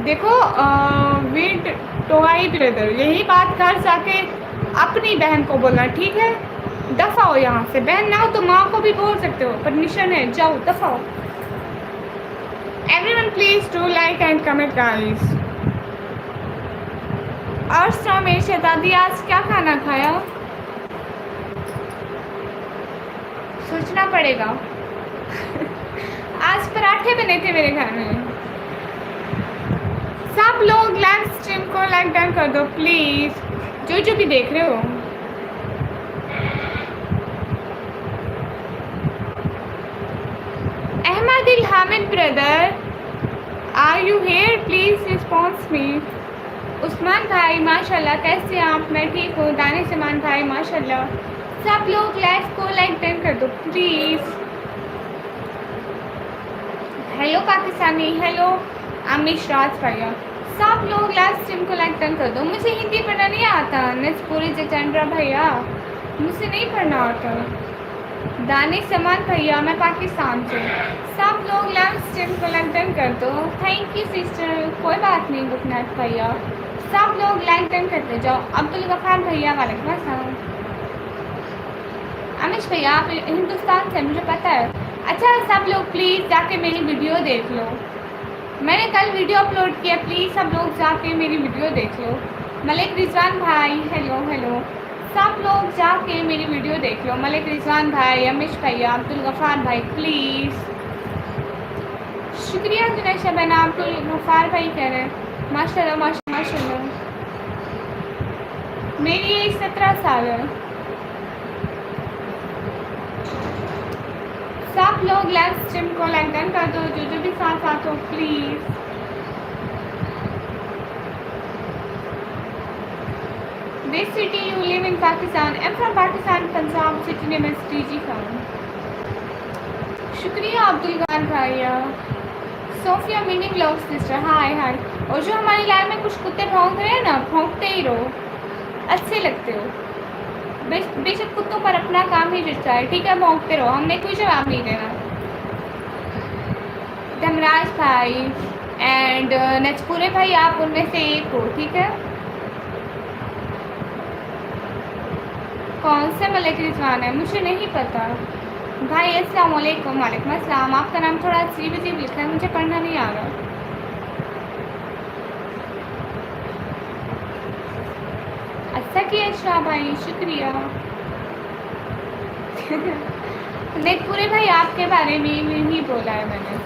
Speaker 1: देखो वीड टोआई ब्रदर, यही बात कर सके अपनी बहन को बोलना, ठीक है? दफा हो यहाँ से। बहन ना हो तो माँ को भी बोल सकते हो, परमिशन है, जाओ दफा हो। Everyone please do like and comment guys. और मेरी शहजादी आज क्या खाना खाया? सोचना पड़ेगा। आज पराठे बने थे मेरे घर में। सब लोग लाइव स्ट्रीम को लाइक डन कर दो प्लीज, जो भी देख रहे हो। अहमद इल Hamid brother, are you here? Please response me. Usman भाई माशाल्लाह, कैसे आप? मैं ठीक हूँ। दानिश समान भाई माशाल्लाह। सब लोग लाइव को लाइक डन कर दो please. Hello Pakistani, hello Amish Raj भैया। सब लोग लाइव स्ट्रीम को लाइक डन कर दो। मुझे हिंदी पढ़ना नहीं आता। नजपुरी जचंद्रा भैया, मुझे नहीं पढ़ना आता। दानिश समान भैया, मैं पाकिस्तान से। सब लोग लाइव स्ट्रीम को लाइक डन कर दो। Thank you sister. कोई बात नहीं बुकनाथ भैया, सब लोग लाइक डन करते जाओ। अब्दुल गफार भैया वालेकुम अस्सलाम। अमिश भैया आप हिंदुस्तान से, मुझे पता है। अच्छा सब लोग प्लीज़ जाके मेरी वीडियो देख लो। मैंने कल वीडियो अपलोड किया, प्लीज़ सब लोग जाके मेरी वीडियो देख लो। मलिक रिजवान भाई हेलो हेलो। सब लोग जाके मेरी वीडियो देख लो। मलिक रिजवान भाई, अमिश भैया, अब्दुल गफार भाई प्लीज़। शुक्रिया जुनैशा बहना, अब्दुल गफार भाई कह रहे हैं माशाल्लाह माशाल्लाह माशाल्लाह। मेरी एज 17 साल है। सब लोग लाइव स्ट्रीम को लाइक डन कर दो, जो भी साथ साथ हो please. Which city you live in Pakistan? I'm from Pakistan, Punjab city name is TG Khan. शुक्रिया अब्दुल खान भैया। Sofia mini blog sister hi hi. और जो हमारी लाइव में कुछ कुत्ते भौंक रहे हैं ना, भौंकते ही रहो, अच्छे लगते हो। बेशक कुत्तों पर अपना काम ही जुटता है, ठीक है? भौंकते रहो, हमने कोई जवाब नहीं देना। धमराज भाई एंड नचपुरे भाई, आप उनमें से एक हो, ठीक है? कौन से मलिक रिजवान है मुझे नहीं पता भाई। अस्सलाम वालेकुम। वालेकुम अस्सलाम। आपका नाम थोड़ा अजीब अजीब लिखा है, मुझे पढ़ना नहीं आ रहा। अच्छा किया शाह भाई, शुक्रिया। नचपुरे भाई आपके बारे में ही बोला है मैंने।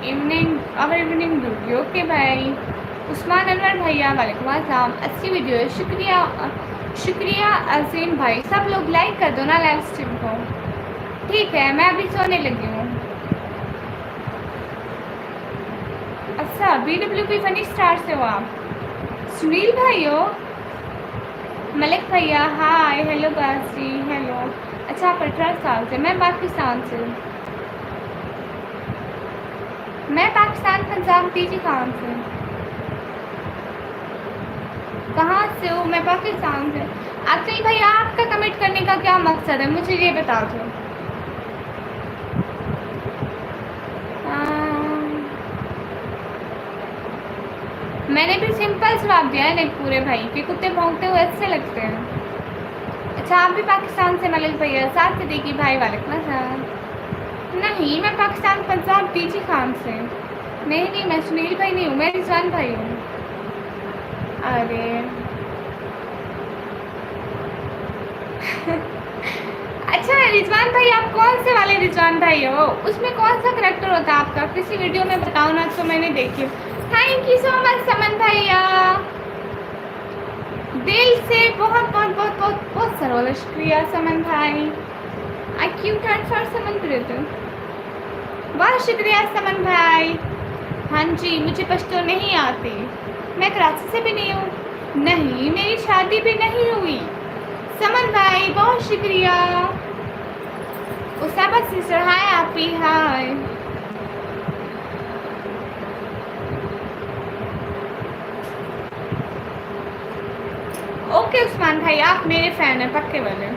Speaker 1: इवनिंग ड्यूटी ओके भाई। उस्मान अनवर भैया वालेकुम अस्सलाम। अच्छी वीडियो है, शुक्रिया शुक्रिया अजीम भाई। सब लोग लाइक कर दो ना लाइव स्ट्रीम को, ठीक है? मैं अभी सोने लगी हूँ। अच्छा BWP फनी स्टार से हो आप? सुनील भाई हो? मलिक भैया हाय हेलो बासी हेलो। अच्छा आप 18 साल से। मैं पाकिस्तान से। मैं पाकिस्तान पंजाब TG खान से। कहाँ से हो? मैं पाकिस्तान से। अब्दुल भैया आपका कमेंट करने का क्या मकसद है, मुझे ये बता दो। मैंने भी सिंपल जवाब दिया है नटपुरे भाई के, कुत्ते भौंकते हुए अच्छे लगते हैं। अच्छा आप भी पाकिस्तान से? मलिक भैया साथ से देखिए भाई वालेकुम अस्सलाम। नहीं मैं पाकिस्तान पंजाब TG खान से। नहीं मैं सुनील भाई नहीं हूँ, मैं रिजवान भाई हूँ। अरे अच्छा रिजवान भाई, आप कौन से वाले रिजवान भाई हो? उसमें कौन सा करेक्टर होता है आपका? किसी वीडियो में बताओ ना, तो मैंने देखी। थैंक यू सो मच समन भैया, दिल से बहुत बहुत बहुत बहुत बहुत सारा शुक्रिया समन भाई। I Q thank for someone brother, बहुत शुक्रिया समन भाई। हाँ जी मुझे पश्तो नहीं आती, मैं कराची से भी नहीं हूँ, नहीं मेरी शादी भी नहीं हुई। समन भाई बहुत शुक्रिया। उसामा सिस्टर हाय आपी हाय। ओके उस्मान भाई आप मेरे फैन हैं पक्के वाले।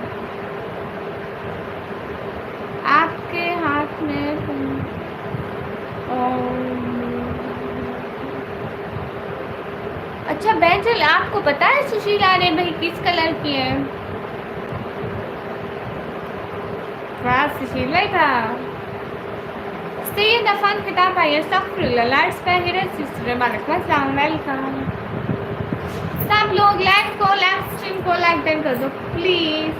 Speaker 1: आपके हाथ में अच्छा बैंजल आपको पता है सुशील आर्य भाई किस कलर की है? वाह सुशील भाई था। सैयद अफान खिताब भाई अस्तगफिरुल्लाह लाइट्स पे हिरन सिस्टर वालेकुम अस्सलाम वेलकम। सब लोग लाइक को लाइव स्ट्रीम को लाइक डन कर दो please.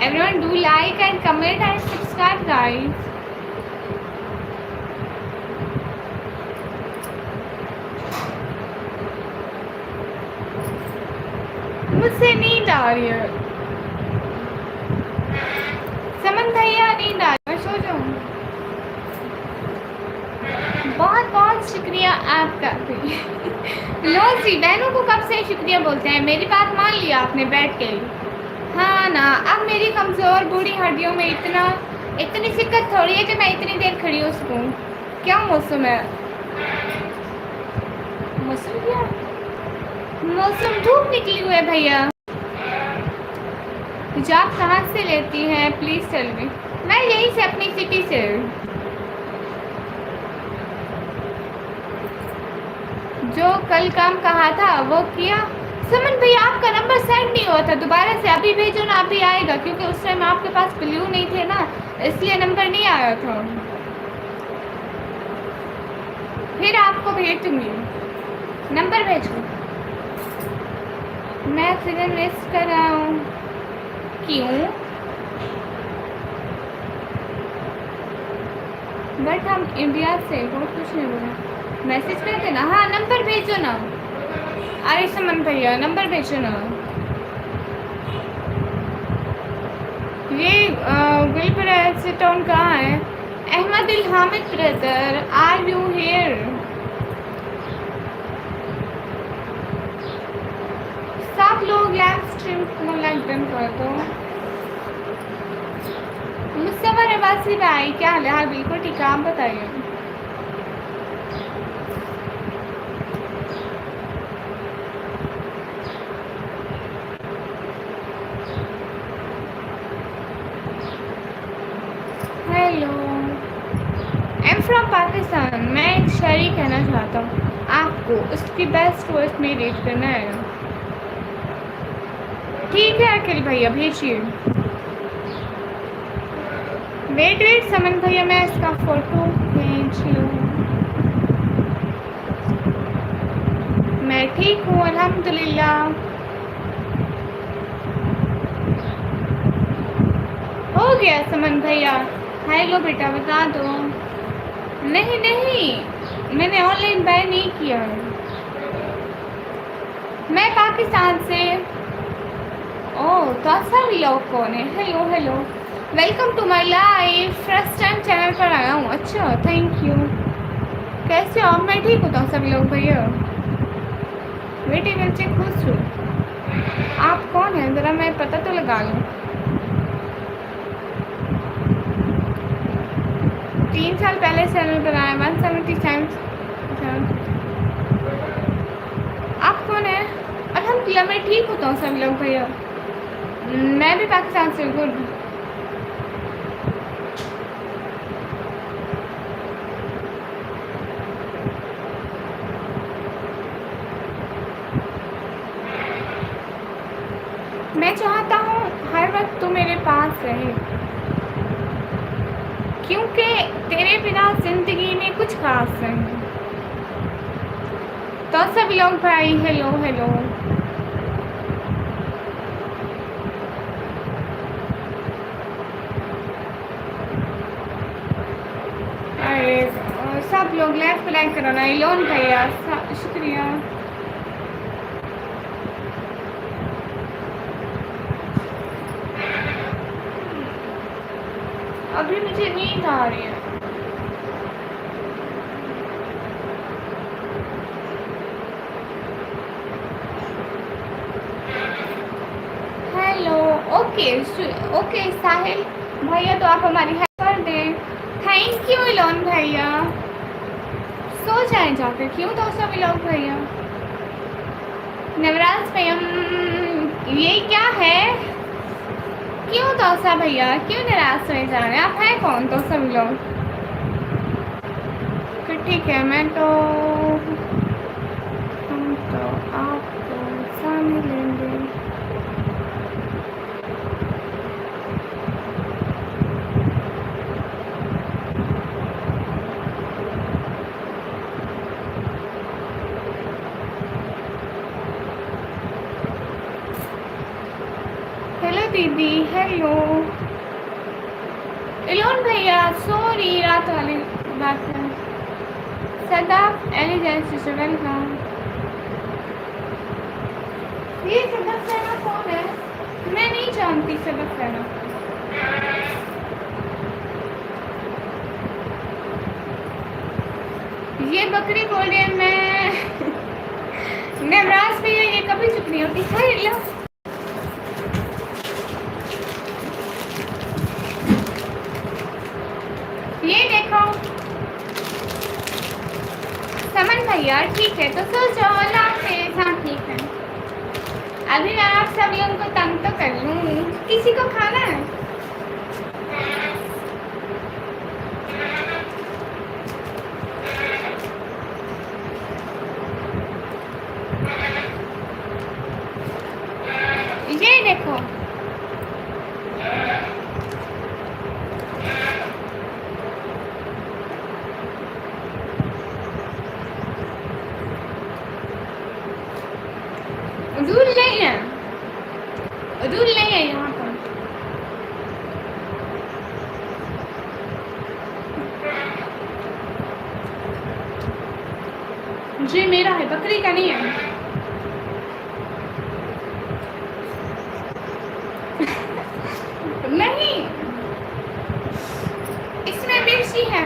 Speaker 1: Everyone do like and comment and subscribe guys. मुझसे नींद आ रही है। समन भैया नींद आ रही है सो जाऊँ। बहुत बहुत शुक्रिया आपका। लो जी बहनों को कब से शुक्रिया बोलते हैं? मेरी बात मान लिया आपने बैठ के। हाँ ना अब मेरी कमज़ोर बूढ़ी हड्डियों में इतनी दिक्कत थोड़ी है कि मैं इतनी देर खड़ी हो सकूँ। क्या मौसम है? मौसम क्या? मौसम धूप निकली हुई है भैया। हिजाब कहाँ से लेती हैं प्लीज़ टेल मी। मैं यहीं से अपनी सिटी से। जो कल काम कहा था वो किया? समन भैया आपका नंबर सेंड नहीं हुआ था दोबारा से अभी भेजो ना अभी आएगा क्योंकि उस टाइम आपके पास ब्लू नहीं थे ना इसलिए नंबर नहीं आया था। फिर आपको भेज दूँगी नंबर भेजो। मैं फिर मिस कर रहा हूँ। क्यों? बट हम इंडिया से बहुत कुछ नहीं बोला। मैसेज कर देना। हाँ नंबर भेजो ना। अरे समन भैया नंबर भेजो ना। ये गुलबराज टाउन कहाँ है? अहमद इल Hamid brother are you here? सब लोग लाइव स्ट्रीम को लाइक डन कर दो। मुस्तफा नवासी भाई क्या हाल है? हाँ बिल्कुल ठीक है आप बताइए। Hello I am from Pakistan. मैं एक शायरी कहना चाहता हूँ आपको उसकी बेस्ट वर्ड्स में रीड करना है। ठीक है अखिल भैया भेजिए। वेट समन भैया मैं इसका फोटो भेज लूँ। मैं ठीक हूँ अल्हम्दुलिल्लाह। हो गया समन भैया। हेलो बेटा बता दो। नहीं नहीं मैंने ऑनलाइन बाय नहीं किया है। मैं पाकिस्तान से। ओह तो सब लोग कौन है? Hello hello welcome to my life. First time channel पर आया हूँ। अच्छा थैंक यू। कैसे हो? मैं ठीक होता हूँ सब लोग भैया। बेटे बच्चे खुश हो? आप कौन हैं ज़रा मैं पता तो लगा लूँ। 3 साल पहले चैनल बनाया 177। आप कौन है? अल्हम्दुलिल्लाह मैं ठीक होता हूँ सब लोग भैया। मैं भी पाकिस्तान से गुड। मैं चाहता हूँ हर वक्त तू मेरे पास रहे क्योंकि तेरे बिना ज़िंदगी में कुछ खास नहीं। तो सब लोग भाई हेलो हेलो। अरे सब लोग लाइव पे लाइक करो ना। इलोन भैया शुक्रिया। अभी मुझे नींद आ रही है। हेलो ओके ओके साहिल भैया तो आप हमारी हेल्प कर दें। थैंक यू इलोन भैया। सो जाए जाकर, क्यों दोस्तों मिलोग भैया। नवराज भैया ये क्या है, क्यों तोसा भैया, क्यों निराश हो जा रहे हैं आप, हैं कौन तो सब लोग। तो ठीक है, मैं तो हम तो आपको सामने लेंगे। हेलो दीदी, हेलो इलोन भैया। सॉरी रात वाली बात है। सदाफ एलिजेंस से वेलकम। ये सदफ सेना कौन है, मैं नहीं जानती सदफ सेना। ये बकरी बोल रही है मैं नवराज भैया ये कभी चुप नहीं होती। हेलो ये देखो समन भैया, ठीक है तो सो जाओ, अल्लाह हाफिज़। हाँ ठीक है, अभी मैं आप सभी उनको तंग तो कर लूँ। किसी को खाना है? ये देखो दूध नहीं है, दूध नहीं है यहाँ पर। जी मेरा है, बकरी का नहीं है। नहीं इसमें मिर्ची है।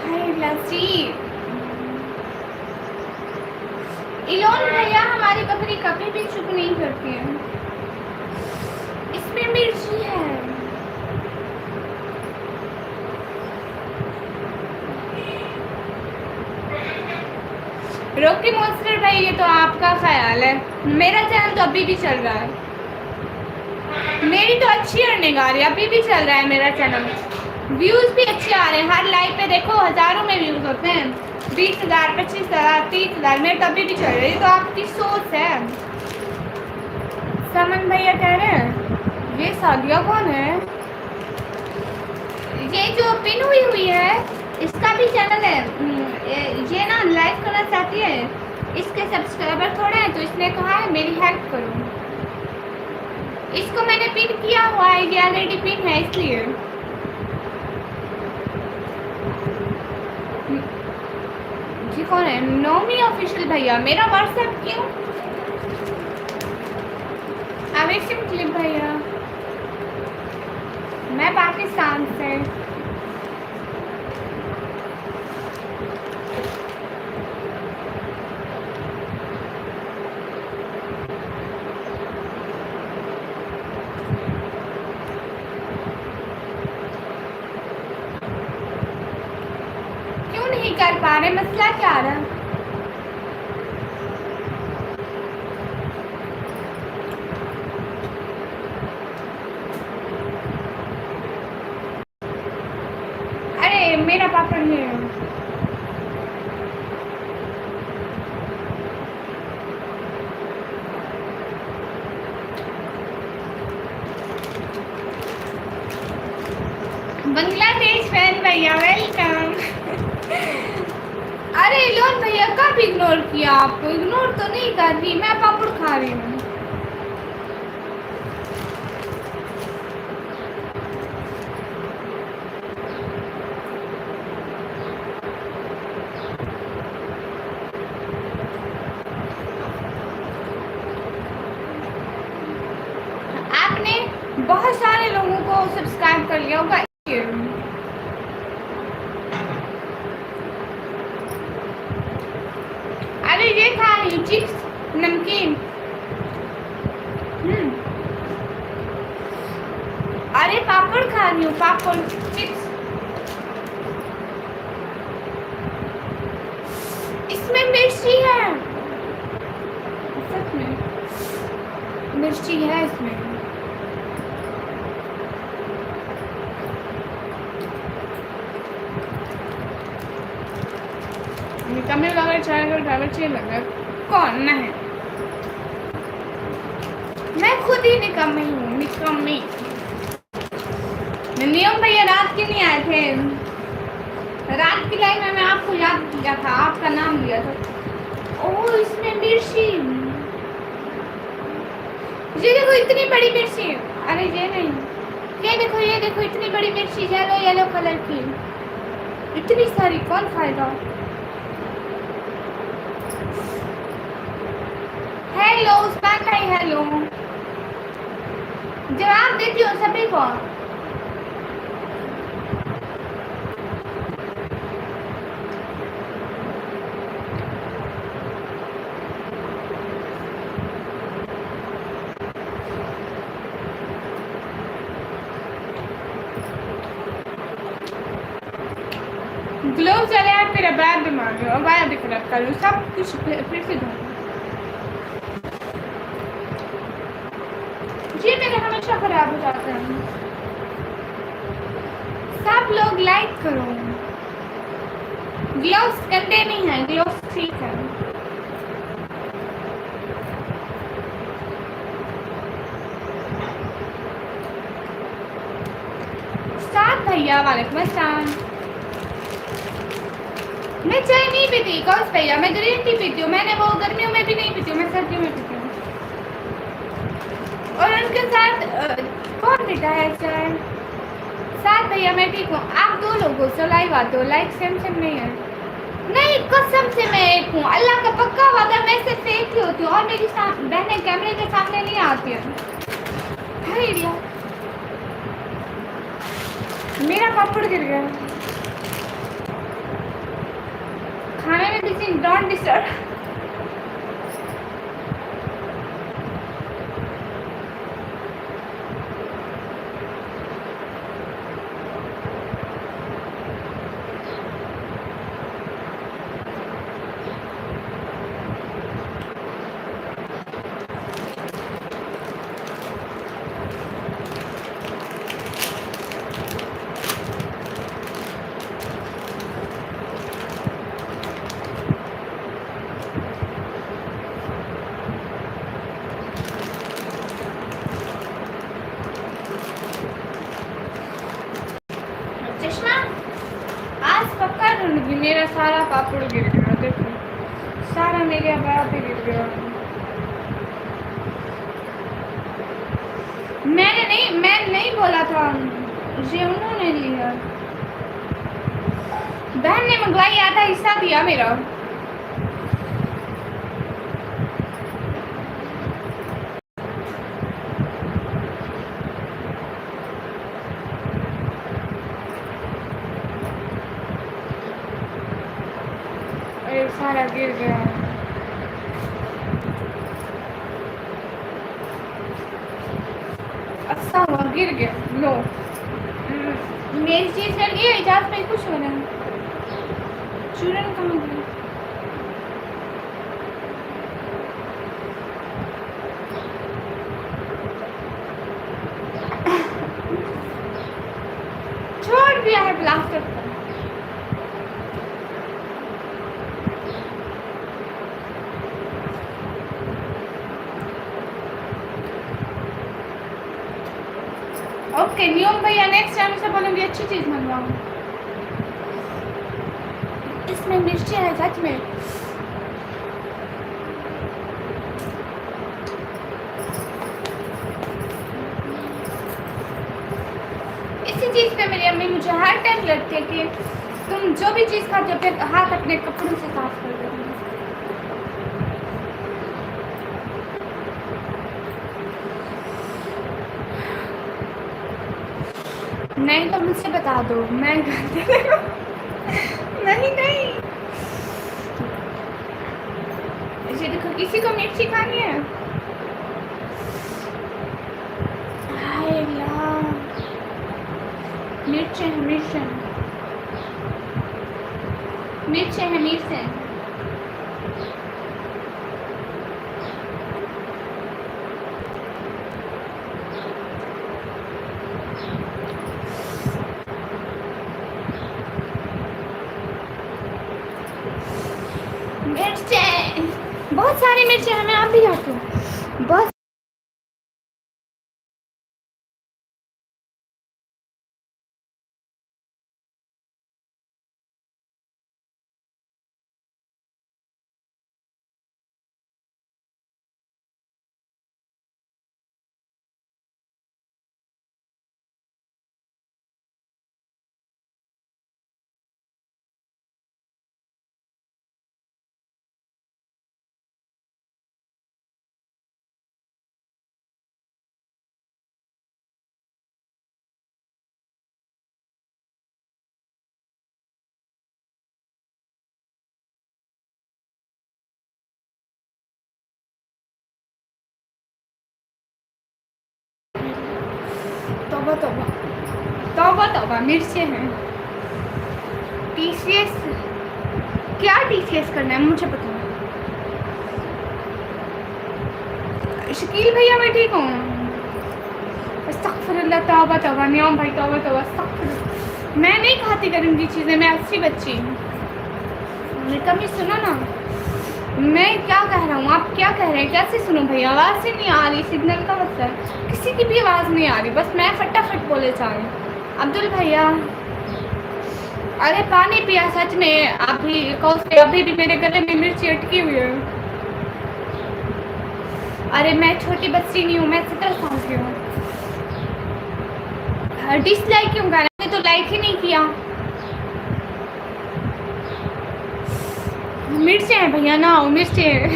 Speaker 1: हाय लस्सी। इलोन भैया हमारी बकरी कभी भी चुप नहीं करती है, इसमें मिर्ची है। रोकी मोस्टर भाई ये तो आपका ख्याल है, मेरा चैनल तो अभी भी चल रहा है, मेरी तो अच्छी अर्निंग आ रही है, अभी भी चल रहा है मेरा चैनल, व्यूज भी अच्छे आ रहे हैं। हर लाइव पे देखो हजारों में व्यूज होते हैं, 20,000 25,000 30,000, मेरे तो अभी भी चल रही है। तो आपकी सोच है। समन भैया कह रहे हैं ये सादिया कौन है, ये जो पिन हुई है इसका भी चैनल है। ये ना लाइव करना चाहती है, इसके सब्सक्राइबर थोड़े हैं तो इसने कहा है मेरी हेल्प करो। इसको मैंने पिन किया हुआ है, ये ऑलरेडी पिन है इसलिए। ये कौन है? नोमी ऑफिशियल भैया। मेरा व्हाट्सएप क्यों? अवेशिम क्लिप भैया, मैं पाकिस्तान से। क्यों नहीं कर पा रहे, मसला क्या आ रहा? अरे मेरा पापड़ है। बांग्लादेश फैन भैया वेलकम। अरे लोन भैया कब इग्नोर किया आपको? इग्नोर तो नहीं कर रही, मैं पापड़ खा रही हूँ। आपने बहुत सारे लोगों को सब्सक्राइब कर लिया होगा। अरे ये खा रही हूँ चिप्स नमकीन। अरे पापड़ खा पापड़ चिप्स। इसमें मिर्ची है, सच में मिर्ची है इसमें। तमिल अगर चाय का ड्राइवर चाहिए लगा कौन ना है, मैं खुद ही निकम्मी हूँ, निकम्मी। नियम भैया रात के नहीं आए थे, रात की लाइन में मैं आपको याद किया था, आपका नाम लिया था। ओह इसमें मिर्ची, ये देखो इतनी बड़ी मिर्ची। अरे ये नहीं, ये देखो इतनी बड़ी मिर्ची, येलो येलो कलर की, इतनी सारी कौन खाएगा। हेलो उस्मान भाई, हेलो, जवाब देती हूँ सभी को। ग्लोव चले यार, मेरा बैग भी मांग लो, बैग भी खराब कर लो, सब कुछ फिर से धो। ये मेरे हमेशा खराब हो जाते हैं। सब लोग लाइक करो। ग्लोव्स गंदे नहीं है, ग्लोव्स ठीक है। साथ भैया वालेकुम अस्सलाम। मैं चाय नहीं पीती कौन भैया, मैं ग्रीन टी पीती हूँ। मैंने वो गर्मियों में भी नहीं पीती हूँ, मैं सर्दियों में पीती हूँ। और उनके साथ कौन पीता है चाय? साथ भैया मैं ठीक हूँ। आप दो लोग हो, सो लाइव आते हो, लाइक सेम सेम नहीं है। नहीं कसम से मैं एक हूँ, अल्लाह का पक्का वादा, मैं सिर्फ एक ही होती हूँ और मेरी बहनें कैमरे के सामने नहीं आती हैं। मेरा पापड़ गिर गया। खाने में किसी डोंट डिस्टर्ब। मेरा सारा पापड़ गिर गया, देखो सारा मेरे बैग पे गिर गया। मैं नहीं बोला था, ये उन्होंने लिया। बहन ने मंगवाई, आधा हिस्सा दिया मेरा। सारा गिर गया। अच्छा हुआ गिर गया। लो मेरी चीज कर गई, इजाजत में कुछ हो रहा है। चूरन कहाँ गया? छोड़ दिया है प्लास्टर। ओके नियम भैया, नेक्स्ट टाइम से बोलूँगी अच्छी चीज़ मंगवाऊँ। इसमें मिर्ची है सच में। इसी चीज़ पे मेरी अम्मी मुझे हर टाइम लगती है कि तुम जो भी चीज़ खाते हो फिर हाथ अपने कपड़ों से साफ कर दो। नहीं तो मुझसे बता दो, मैं नहीं ये देखो, किसी को मिर्ची खानी है। है, मिर्च है, मिर्च है, मिर्च है। मिर्च बहुत सारी मिर्च है, मैं आप भी जाती हूँ बहुत। तौबा तौबा, तौबा तौबा, मिर्चें हैं। टीसीएस, क्या टीसीएस करना है मुझे पता है। शकील भैया मैं ठीक हूँ। अस्तगफिरुल्लाह, तौबा तौबा, नियम भाई तौबा तौबा, अस्तगफिरुल्लाह। मैं नहीं खाती गंदी चीज़ें, मैं अच्छी बच्ची हूँ। कमी सुनो ना, मैं क्या कह रहा हूँ, आप क्या कह रहे हैं, कैसे सुनो भैया? आवाज़ ही नहीं आ रही, सिग्नल का मसला है, किसी की भी आवाज़ नहीं आ रही, बस मैं फटाफट बोले जा रही हूँ। अब्दुल भैया, अरे पानी पिया सच में, अभी भी मेरे गले में मिर्ची अटकी हुई है। अरे मैं छोटी बच्ची नहीं हूँ, मैं 17 साल की हूँ। डिसलाइक क्यों कर रहे, तो लाइक ही नहीं किया। मिर्चें हैं भैया ना, मिर्चें।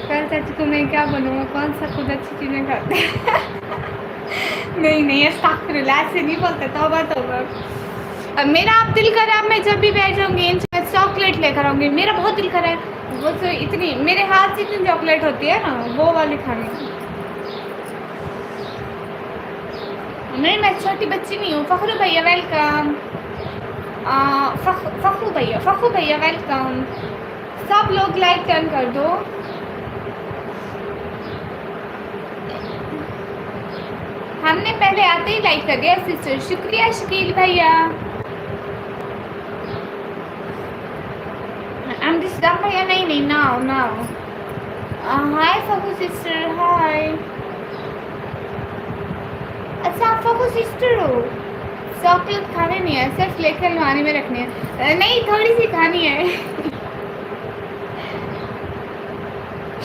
Speaker 1: कल सच को मैं क्या बनूँगा, कौन सा खुद अच्छी चीज़ें खाते हैं। नहीं नहीं, अस्तगफिरुल्लाह, ऐसे नहीं बोलते, तौबा तौबा। अब मेरा आप दिल कर रहा है, मैं जब भी बैठ जाऊँगी चॉकलेट लेकर आऊँगी, मेरा बहुत दिल कर रहा है। वो तो इतनी मेरे हाथ से इतनी चॉकलेट होती है ना, वो वाली खानी। नहीं मैं छोटी बच्ची नहीं हूँ। फ़खरू भैया वेलकम, फ़खरू भैया वेलकम। सब लोग लाइक टर्न कर दो। हमने पहले आते ही लाइक कर दिया सिस्टर, शुक्रिया शकील भैया। I'm this dumb भैया, नहीं now। हाय फ़खरू सिस्टर, हाय। अच्छा आप फ़खरू सिस्टर हो। चॉकलेट खाने नहीं है, सिर्फ लेकर अलमारी में रखनी है। नहीं थोड़ी सी खानी है।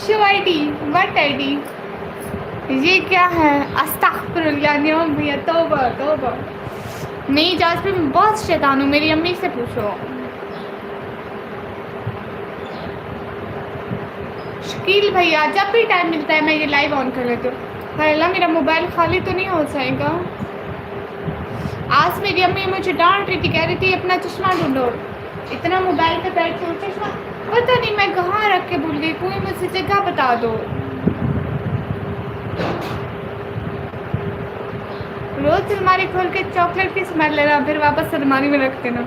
Speaker 1: शो आईडी, व्हाट आईडी, ये क्या है? अस्तगफिरुल्लाह, नियम भैया तौबा तौबा। नहीं जाज पे मैं बहुत शैतान हूँ, मेरी अम्मी से पूछो। शकील भैया जब भी टाइम मिलता है मैं ये लाइव ऑन कर लेती हूँ। अल्लाह मेरा मोबाइल खाली तो नहीं हो जाएगा। आज मेरी अम्मी मुझे डांट रही थी, कह रही थी अपना चश्मा ढूंढो, इतना मोबाइल पे बैठ के चश्मा पता नहीं मैं कहाँ रख के भूल गई, कोई मुझसे जगह बता दो। रोज अलमारी खोल के चॉकलेट की स्मेल लेना, फिर वापस अलमारी में रख देना।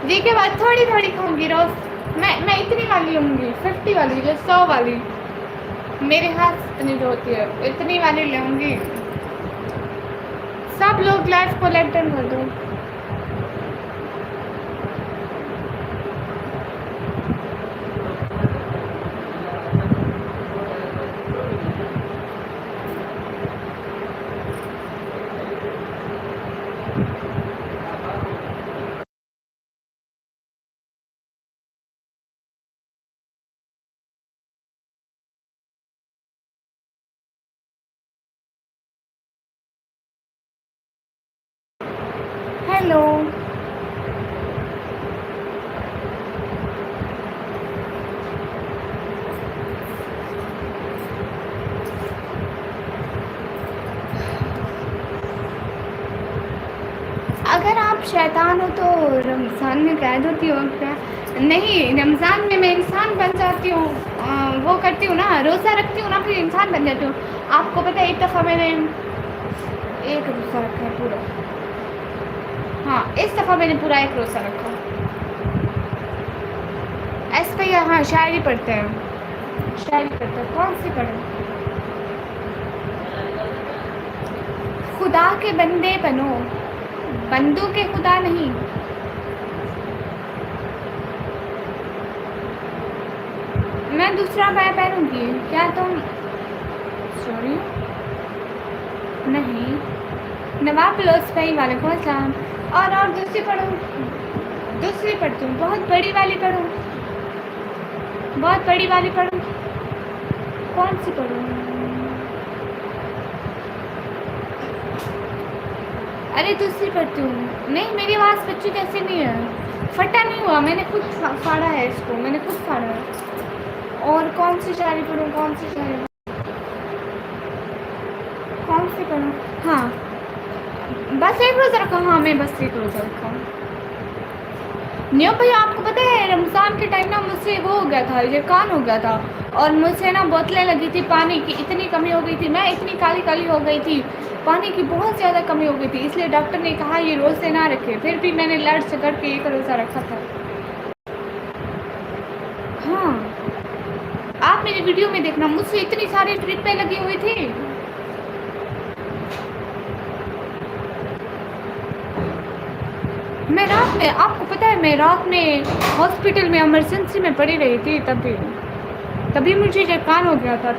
Speaker 1: जी के बाद थोड़ी थोड़ी खाऊंगी रोज। मैं इतनी वाली लूँगी, 50 वाली या 100 वाली, मेरे हाथ इतनी जो होती है इतनी वाली लूँगी। सब लोग लाइफ को लाइक डन कर दो। हेलो अगर आप शैतान हो तो रमज़ान में कैद होती हो क्या? नहीं, रमज़ान में मैं इंसान बन जाती हूँ, वो करती हूँ ना, रोज़ा रखती हूँ ना, फिर इंसान बन जाती हूँ। आपको पता है एक दफ़ा मैंने एक रोज़ा रखा है पूरा। हाँ, इस दफ़ा मैंने पूरा एक रोज़ा रखा। ऐसे भैया हाँ शायरी पढ़ते हैं, शायरी पढ़ते हैं। कौन सी पढ़ें? खुदा के बंदे बनो, बंदों के खुदा नहीं। मैं दूसरा पाया पहनूंगी क्या तुम? सॉरी नहीं। नवाब लोस भाई वालेकुम अस्सलाम। और दूसरी पढ़ूँ? दूसरी पढ़ती हूँ, बहुत बड़ी वाली पढ़ूँ, बहुत बड़ी वाली पढ़ूँ, कौन सी पढ़ूँ? अरे दूसरी पढ़ती हूँ। नहीं मेरी आवाज़ बच्ची कैसे नहीं है, फटा नहीं हुआ, मैंने खुद फाड़ा है इसको, मैंने खुद फाड़ा है। और कौन सी शायरी पढ़ूँ, कौन सी शायरी, कौन सी पढ़ूँ? हाँ बस एक रोज़ा रखा, हाँ मैं बस एक रोज़ा रखा। न्यू भैया आपको पता है रमज़ान के टाइम ना मुझसे वो हो गया था, ये कान हो गया था, और मुझसे ना बोतलें लगी थी पानी की, इतनी कमी हो गई थी, मैं इतनी काली काली हो गई थी, पानी की बहुत ज़्यादा कमी हो गई थी, इसलिए डॉक्टर ने कहा ये रोज़े ना रखे, फिर भी मैंने लड़ से करके एक रोज़ा रखा था। हाँ आप मेरी वीडियो में देखना, मुझसे इतनी सारी ट्रिपें लगी हुई थी। मैं रात में, आपको पता है मैं रात में हॉस्पिटल में इमरजेंसी में पड़ी रही थी, तभी मुझे जब कान हो गया था,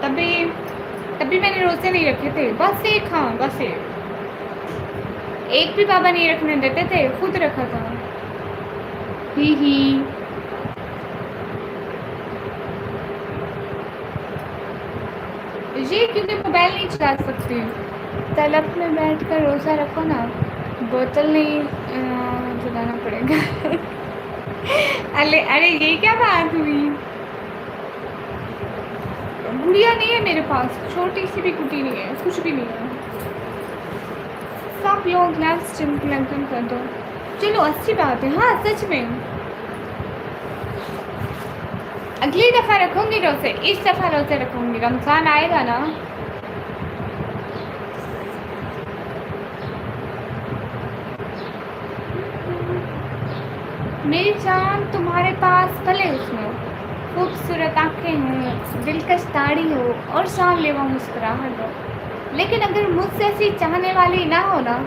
Speaker 1: तभी मैंने रोज़े नहीं रखे थे, बस एक, हाँ बस एक भी बाबा नहीं रखने देते थे, खुद रखा था। ही ये क्योंकि मोबाइल नहीं चला सकती, तलब में बैठ कर रोज़ा रखो ना, बोतल नहीं चलाना पड़ेगा। अरे ये क्या बात हुई? गुड़िया नहीं है मेरे पास, छोटी सी भी गुटी नहीं है, कुछ भी नहीं है। सब लोग ग्लास चिमकन कर दो, चलो अच्छी बात है। हाँ सच में अगली दफ़ा रखूँगी रोज़े, इस दफ़ा रोज़े रखूँगी, रमज़ान आएगा ना। मेरी जान तुम्हारे पास भले उसमें खूबसूरत आँखें हों, दिलकश दाढ़ी हो और जानलेवा मुस्कुराहट हो, लेकिन अगर मुझसे ऐसी चाहने वाली ना हो ना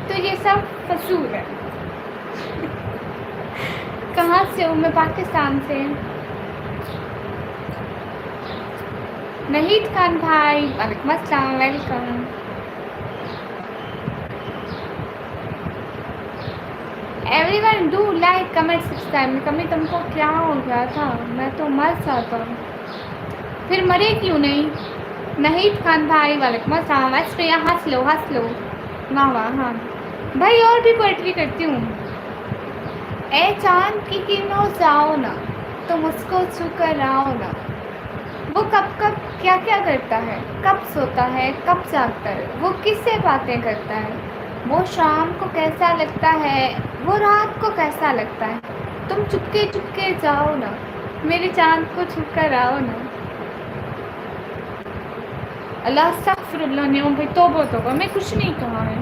Speaker 1: तो ये सब फसूल है। कहाँ से हूँ मैं? पाकिस्तान से। नहीद खान भाई वालेकुम अस्सलाम, welcome. Everyone do like comment subscribe. कमी तुमको क्या हो गया था? मैं तो मर जाता हूँ, फिर मरे क्यों नहीं? नहीद खान भाई वालेकुम अस्सलाम। ऐसे हंस लो हंस लो, वाह वाह। हाँ भाई और भी पोइट्री करती हूँ। ए चांद की किरणों जाओ ना, तुम उसको छू कर आओ ना, वो कब कब क्या क्या करता है, कब सोता है कब जागता है, वो किससे बातें करता है, वो शाम को कैसा लगता है, वो रात को कैसा लगता है, तुम चुपके चुपके जाओ ना, मेरे चांद को छू कर आओ ना। अल्लाह अस्तगफिरुल्लाह, न्यू भाई तौबा, मैं कुछ नहीं कहा है,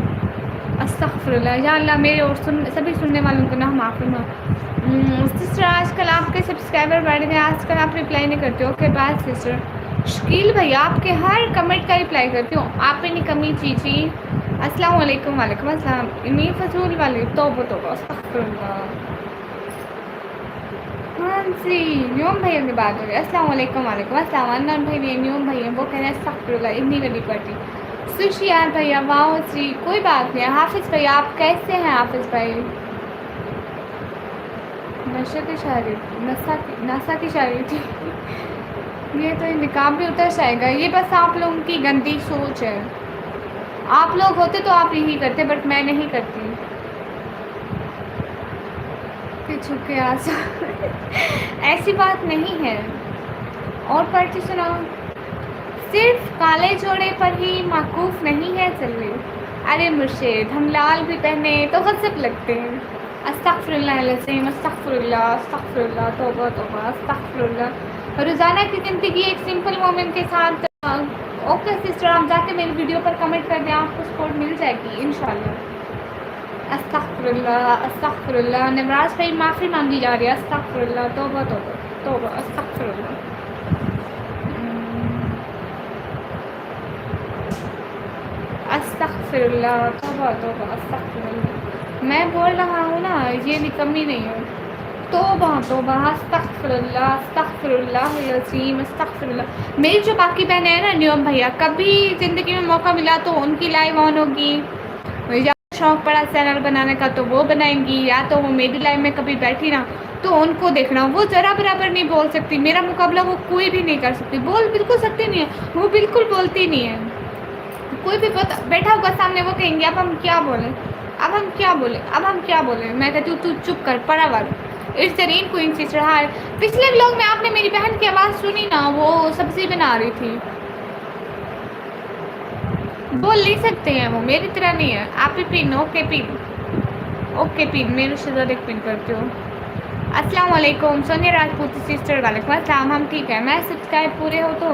Speaker 1: अस्तगफिरुल्लाह। या अल्लाह मेरे और सभी सुनने वालों को ना माफ़ करना। सिस्टर आजकल आपके सब्सक्राइबर बढ़ गए, आजकल आप रिप्लाई नहीं करते हो। Okay bye sister. शकील भैया आपके हर कमेंट का रिप्लाई करती हूँ, आप पे नहीं कमी चीची। अस्सलाम वालेकुम। वालेकुम अस्सलाम। इन्हीं फजूल वाले तौबा अस्तगफिरुल्लाह। हाँ जी न्यूम भैया की बात हो रही है। अस्सलाम वालेकुम। वालेकुम अस्सलाम। अनन भाई नहीं, न्यूम भैया वो कह रहे हैं अस्तगफिरुल्लाह, इतनी गली पड़ती। सुशियार भैया वाह जी, कोई बात नहीं। हाफिज़ भैया आप कैसे हैं? हाफिज़ भाई नशे की शायरी, नशा की शायरी थी। ये तो निकाब भी उतर जाएगा, ये बस आप लोगों की गंदी सोच है। आप लोग होते तो आप यही करते, बट मैं नहीं करती। छुपके आसा ऐसी बात नहीं है। और पढ़ती सुनाओ। सिर्फ काले जोड़े पर ही माकूफ नहीं है चलने, अरे मुर्शिद, हम लाल भी पहने तो गजब लगते हैं। अस्तगफिरुल्लाह अज़ीम, अस्तगफिरुल्लाह, अस्तगफिरुल्लाह, तौबा तौबा, अस्तगफिरुल्लाह। रोज़ाना की ज़िंदगी एक सिंपल मोमेंट के साथ। ओके सिस्टर, आप जाके मेरी वीडियो पर कमेंट कर दें, आपको सपोर्ट मिल जाएगी इंशाल्लाह। अस्तगफिरुल्लाह, अस्तगफिरुल्लाह। नवराज भाई माफ़ी मांगी जा रही है। अस्तगफिरुल्लाह, तौबा तौबा, तौबा, अस्तगफिरुल्लाह। अस्तगफिरुल्लाह, तौबा तौबा, अस्तगफिरुल्लाह। मैं बोल रहा हूँ ना, ये निकम्मी नहीं हूँ। तौबा तौबा, अस्तगफिरुल्लाह, अस्तगफिरुल्लाह अज़ीम, अस्तगफिरुल्लाह। मेरी जो बाकी बहनें हैं ना, नियम भैया, कभी ज़िंदगी में मौका मिला तो उनकी लाइव ऑन होगी, या शौक़ पड़ा चैनल बनाने का तो वो बनाएंगी, या तो वो मेरी लाइव में कभी बैठी ना तो उनको देखना। वो ज़रा बराबर नहीं बोल सकती, मेरा मुकाबला वो कोई भी नहीं कर सकती। बोल बिल्कुल सकती नहीं है, वो बिल्कुल बोलती नहीं है। कोई भी बैठा होगा सामने, वो कहेंगे अब हम क्या बोलें, अब हम क्या बोलें, अब हम क्या बोलें। मैं कहती हूँ तू चुप कर, परावर। It's the rain queen sister. Hi. पिछले व्लॉग में आपने मेरी बहन की आवाज़ सुनी ना, वो सब्जी बना रही थी। बोल नहीं सकते हैं, वो मेरी तरह नहीं है। आप ही pin, okay pin, okay pin, मेरे शहजादे पिन करते हो। अस्सलाम वालेकुम सोनिया राजपूत सिस्टर, वालेकुम अस्सलाम। हम ठीक है। मैं सब्सक्राइब पूरे हो तो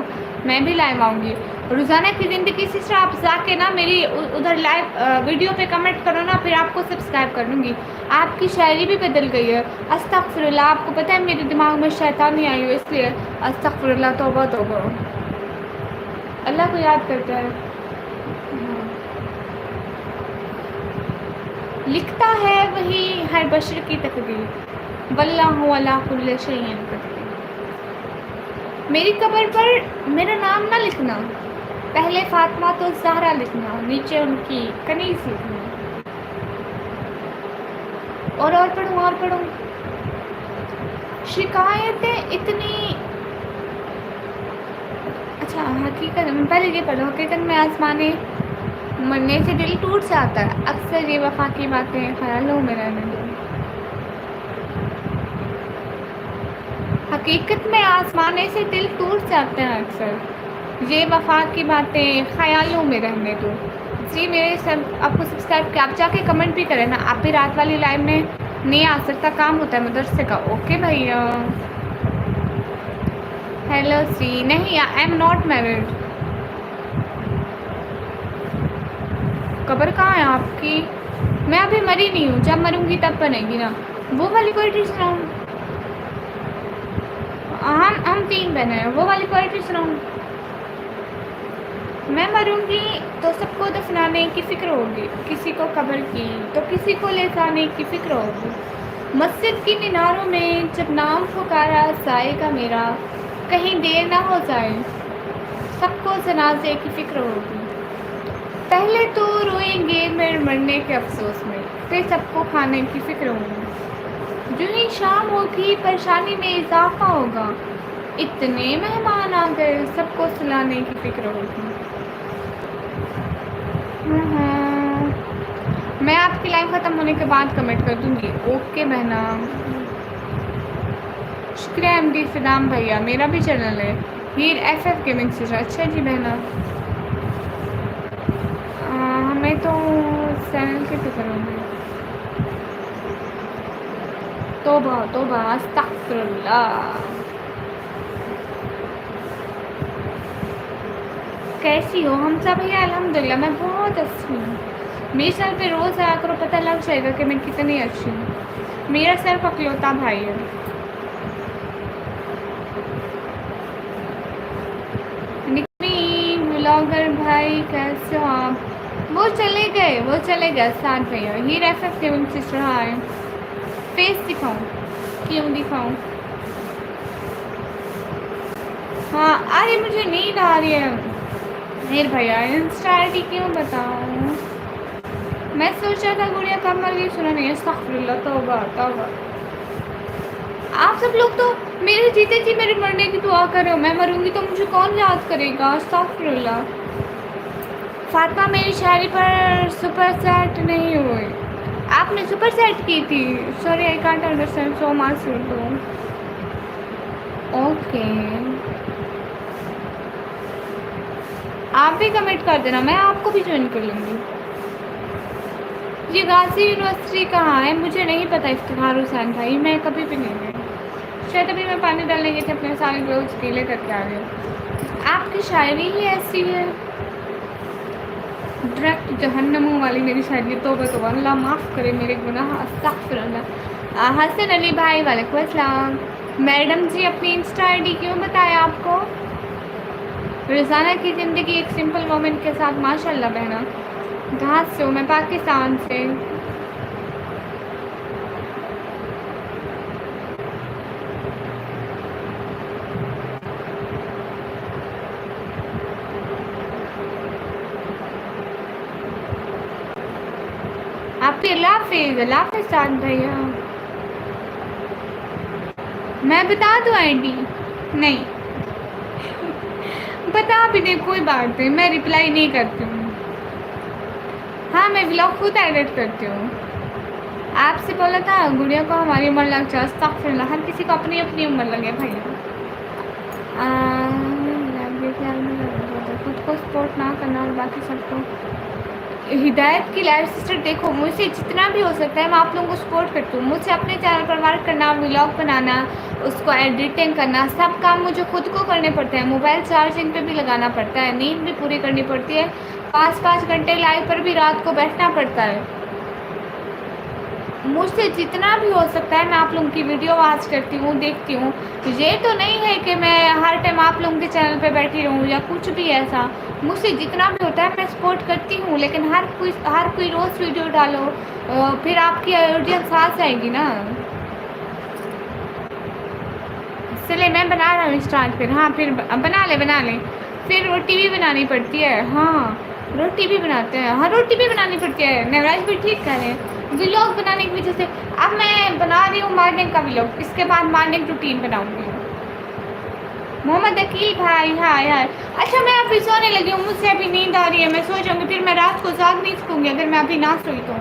Speaker 1: मैं भी लाइव आऊँगी। रोज़ाना की ज़िंदगी सिस्टर, आप जाके ना मेरी उधर लाइव वीडियो पे कमेंट करो ना, फिर आपको सब्सक्राइब कर लूँगी। आपकी शायरी भी बदल गई है। अस्तगफिरुल्लाह, आपको पता है मेरे दिमाग में शैतानी आई हो इसलिए। अस्तगफिरुल्लाह, तौबा तौबा। अल्लाह को याद करता है। लिखता है वही हर बशर की तकदीर, वल्लाहु अला कुल्लि शैइन कदीर। मेरी कब्र पर मेरा नाम ना लिखना, पहले फातिमा तो ज़हरा लिखना, नीचे उनकी कनीज़ लिखना। और पढ़ूँ, और पढ़ूँ। शिकायतें इतनी, अच्छा हकीकत में पहले ये पढ़ो। हकीकत में आसमाने मरने से दिल टूट जाता है, अक्सर ये वफा की बातें ख्यालों में रहने दो। हकीकत में आसमाने से दिल टूट जाते हैं, अक्सर ये वफा की बातें ख्यालों में रहने दो। जी मेरे सब आपको सब्सक्राइब किया, आप जाके कमेंट भी करें ना। आप भी रात वाली लाइव में नहीं आ सकता, काम होता है मदरसे का। ओके भैया। हेलो सी, नहीं आई एम नॉट मैरिड। कब्र कहाँ है आपकी? मैं अभी मरी नहीं हूँ, जब मरूंगी तब बनेगी ना। वो वाली पोइट्री सुनाऊँ? हम 3 बहने हैं, वो वाली पोइट्री सुनाऊँ? मैं मरूंगी तो सबको दफनाने की फ़िक्र होगी, किसी को कब्र की तो किसी को ले जाने की फ़िक्र होगी। मस्जिद की मीनारों में जब नाम पुकारा जाएगा मेरा, कहीं देर ना हो जाए, सबको जनाजे की फ़िक्र होगी। पहले तो रोएंगे मेरे मरने के अफसोस में, फिर सबको खाने की फ़िक्र होगी। जो ही शाम होगी परेशानी में इजाफा होगा, इतने मेहमान आ गए सबको सुलाने की फ़िक्र होगी। मैं आपकी लाइव ख़त्म होने के बाद कमेंट कर दूँगी। ओके बहना, शुक्रिया एमडी सदाम भैया। मेरा भी चैनल है हीर FF गेमिंग से। अच्छा जी बहना, हमें तो चैनल के तो करूँगी। तौबा तौबा, अस्तगफिरुल्लाह। कैसी हो? हम सब भैया अल्हम्दुलिल्लाह, मैं बहुत अच्छी हूँ। मेरे सर पे रोज़ आया करो, पता लग जाएगा कि मैं कितनी अच्छी हूँ। मेरा सर पकलौता भाई है। निकली ब्लॉगर भाई, कैसे हो आप? वो चले गए साथ भैया। हीर FF गेमिंग सिस्टर। हाय। फेस दिखाऊँ? क्यों दिखाऊँ? हाँ, अरे मुझे नींद आ रही है। हीर भैया इंस्टा ID क्यों बताऊँ? मैं सोचा था गुड़िया कब मर गई, सुना नहीं है। अस्तगफिरुल्लाह, तौबा तौबा। आप सब लोग तो मेरे जीते जी मेरे मरने की दुआ कर रहे हो, मैं मरूंगी तो मुझे कौन याद करेगा? अस्तगफिरुल्लाह। फातिमा मेरी शायरी पर सुपर सेट नहीं हुई। आपने सुपर सेट की थी? Sorry I can't understand so much. Okay, आप भी कमेंट कर देना, मैं आपको भी ज्वाइन कर लूँगी। ये गाजी यूनिवर्सिटी कहाँ है मुझे नहीं पता इफ्तिखार हुसैन भाई, मैं कभी भी नहीं गई। शायद अभी मैं पानी डालने गई थी, अपने सारे क्लोथ्स गीले करके आ गई। आपकी शायरी ही ऐसी है, डायरेक्ट जहन्नमों वाली मेरी शायरी। तौबा तौबा, अल्लाह माफ़ करे मेरे गुनाह, अस्तगफिरुल्लाह। हसन अली भाई वालेकुम अस्सलाम। मैडम जी अपनी इंस्टा आईडी क्यों बताया आपको? रोज़ाना की ज़िंदगी एक सिंपल मोमेंट के साथ। माशाल्लाह बहना, कहाँ से हो? मैं पाकिस्तान से। आपकी अल्लाह हाफिज़ साथ भैया। मैं बता दूँ आईडी? नहीं बता भी नहीं, कोई बात नहीं, मैं रिप्लाई नहीं करती हूँ। हाँ मैं व्लॉग खुद एडिट करती हूँ। आपसे बोला था गुड़िया को हमारी उम्र लग जाए, अस्तगफिरुल्लाह, हर किसी को अपनी अपनी उम्र लगे भैया। खुद को सपोर्ट ना करना और बाकी सबको। हिदायत की लाइफ सिस्टर, देखो मुझसे जितना भी हो सकता है मैं आप लोगों को सपोर्ट करती हूँ। मुझसे अपने चैनल पर वर्क करना, व्लॉग बनाना, उसको एडिटिंग करना, सब काम मुझे खुद को करने पड़ते हैं। मोबाइल चार्जिंग पे भी लगाना पड़ता है, नींद भी पूरी करनी पड़ती है, 5-5 घंटे लाइव पर भी रात को बैठना पड़ता है। मुझसे जितना भी हो सकता है मैं आप लोगों की वीडियो वॉच करती हूँ, देखती हूँ। ये तो नहीं है कि मैं हर टाइम आप लोगों के चैनल पे बैठी रहूँ या कुछ भी ऐसा। मुझसे जितना भी होता है मैं सपोर्ट करती हूँ, लेकिन हर कोई रोज़ वीडियो डालो फिर आपकी ऑडियंस आ जाएगी ना। चले मैं बना रहा हूँ स्टार्ट फिर। हाँ फिर बना ले फिर रोटी भी बनानी पड़ती है। हाँ रोटी भी बनाते हैं, हाँ रोटी भी बनानी पड़ती है। नवराज भी ठीक कर रहे हैं व्लॉग बनाने की वजह से। अब मैं बना रही हूँ मॉर्निंग का व्लॉग, इसके बाद मॉर्निंग रूटीन बनाऊँगी। मोहम्मद अकील भाई हाय हाय। अच्छा मैं अभी सोने लगी हूँ, मुझसे अभी नींद आ रही है, मैं सो जाऊँगी, फिर मैं रात को जाग नहीं सकूँगी अगर मैं अभी ना सोई तो।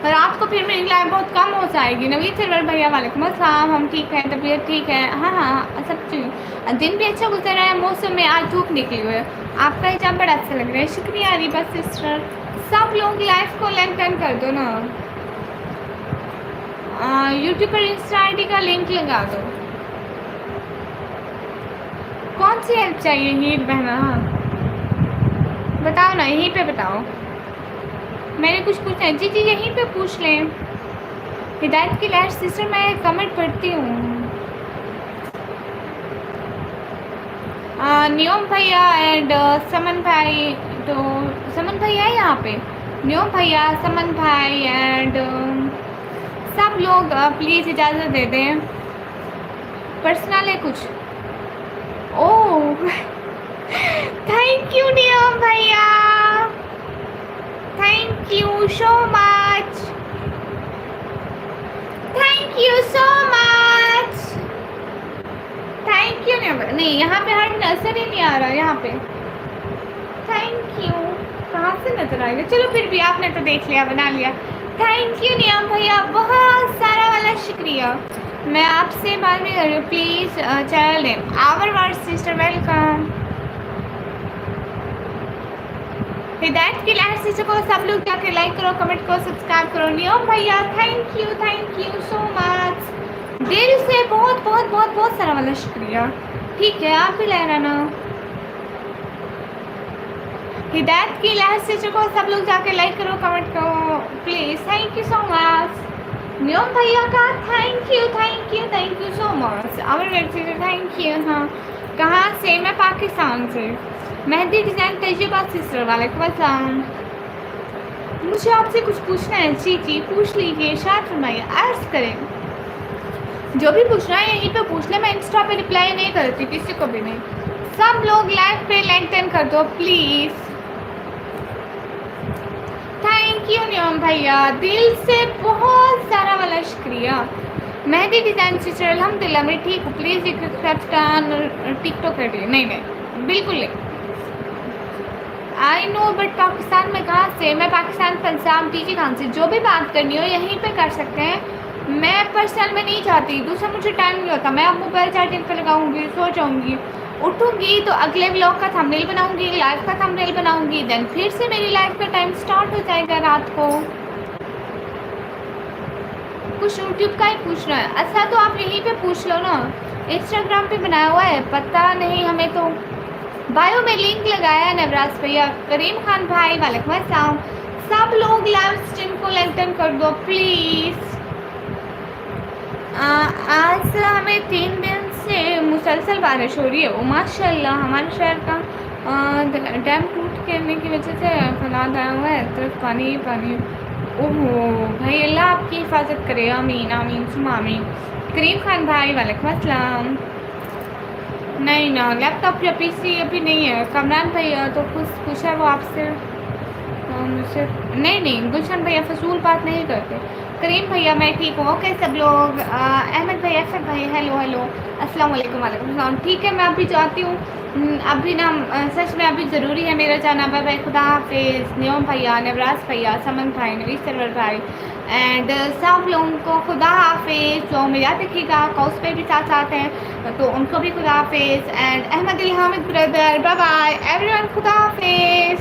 Speaker 1: रात को फिर मेरी लाइफ बहुत कम हो जाएगी। नवीद सरवर भैया वालेकुम अस्सलाम। हम ठीक हैं, तबीयत ठीक है। हाँ सब चीज़, दिन भी अच्छा गुजर रहा है। मौसम में आज धूप निकली हुई है। आपका हिजाब बड़ा अच्छा लग रहा है, शुक्रिया रिबा सिस्टर। सब लोग लाइफ को लेंथन कर दो ना, यूट्यूब पर इंस्टा आईडी का लिंक लगा दो। कौन सी हेल्प चाहिए हीर बहना? बताओ ना, यहीं पे बताओ। मैंने कुछ पूछना है? जी यहीं पे पूछ लें। हिदायत की लाइफ सिस्टर मैं कमेंट पढ़ती हूँ। न्योम भैया एंड समन भाई, तो समन भाई है यहाँ पे। न्योम भैया, समन भाई एंड सब लोग प्लीज़ इजाज़त दे दें, पर्सनल है कुछ। ओह थैंक यू न्योम भैया, thank you so much, thank you so much, thank you. नहीं यहाँ पे हर नजर ही नहीं आ रहा यहाँ पे। थैंक यू कहाँ से नजर आएगा? चलो फिर भी आपने तो देख लिया, बना लिया। थैंक यू नियम भैया, बहुत सारा वाला शुक्रिया। मैं आपसे बात नहीं कर रही हूँ, please channel name our word sister welcome. Hidayat की लाइफ सिस्टर को सब लोग जाके लाइक करो, कमेंट करो, सब्सक्राइब करो। नियम भैया थैंक यू सो मच, दिल से बहुत बहुत बहुत बहुत सारा वाला शुक्रिया। ठीक है आप भी ले रहना। हिदायत की लाइफ सिस्टर को सब लोग जाके लाइक करो, कमेंट करो please. Thank you so much. न्योम भैया का thank you so much. Amar sister thank you. हाँ कहाँ से? मैं पाकिस्तान से। मेहंदी डिज़ाइन तजुर्बा सिस्टर वालेकुम अस्सलाम। मुझे आपसे कुछ पूछना है। जी पूछ लीजिए, शायद फरमाइए, अर्ज़ करें। जो भी पूछना है यहीं पे पूछ ले, मैं इंस्टा पे रिप्लाई नहीं करती किसी को भी नहीं। सब लोग लाइव पे लेंटन कर दो प्लीज़। थैंक यू न्योम भैया, दिल से बहुत सारा वाला शुक्रिया। मेहंदी डिज़ाइन सिस्टर अल्हम्दुलिल्लाह मैं ठीक हूँ, प्लीज़ टिकटॉक कर दिए। नहीं बिल्कुल नहीं। आई नो बट पाकिस्तान में कहाँ से? मैं पाकिस्तान पंजाब टीची खान से। जो भी बात करनी हो यहीं पे कर सकते हैं, मैं पर्सनल में नहीं चाहती। दूसरा मुझे टाइम नहीं होता, मैं अब मोबाइल चार्जिंग पर लगाऊंगी, सो जाऊंगी, उठूंगी तो अगले व्लॉग का थंबनेल बनाऊंगी, लाइव का थंबनेल बनाऊंगी, देन फिर से मेरी लाइव का टाइम स्टार्ट हो जाएगा रात को। कुछ यूट्यूब का ही पूछना है। अच्छा तो आप यहीं पे पूछ लो ना, इंस्टाग्राम पे बनाया हुआ है, पता नहीं हमें तो। बायो में लिंक लगाया है नवराज भैया। करीम खान भाई वालेकुम अस्सलाम। सब लोग लाइव स्ट्रीम को लाइक डन कर दो प्लीज़। आज हमें 3 दिन से मुसलसल बारिश हो रही है। ओ माशाल्लाह, हमारे शहर का डैम टूट गिरने की वजह से फैलाद आया हुआ है, तो पानी ही पानी। ओहो भाई, अल्लाह आपकी हिफाजत करे, आमीन आमीन सुमा आमीन। करीम खान भाई वालेकुम अस्सलाम। नहीं ना, लैपटॉप या पीसी अभी नहीं है। कमरान भैया तो कुछ पूछा वो आपसे, मुझसे नहीं नहीं, गुलशन भैया फजूल बात नहीं करते। करीम भैया मैं ठीक हूँ। ओके सब लोग, अहमद भाई, असद भाई, हेलो हेलो, अस्सलाम वालेकुम वालेकुम सलाम। ठीक है मैं अभी जाती हूँ। अभी ना सच में अभी ज़रूरी है मेरा जाना। बाय बाय, खुदा हाफिज़। न्योम भैया, नवराज भैया, समन भाई, नवीस सरवर भाई एंड सब लोगों को खुदा हाफिज़। जो में याद रखिएगा, कौस पे भी साथ साथ हैं तो उनको भी खुदा हाफिज़। एंड अहमद इल Hamid brother, bye bye everyone, खुदा हाफिज़।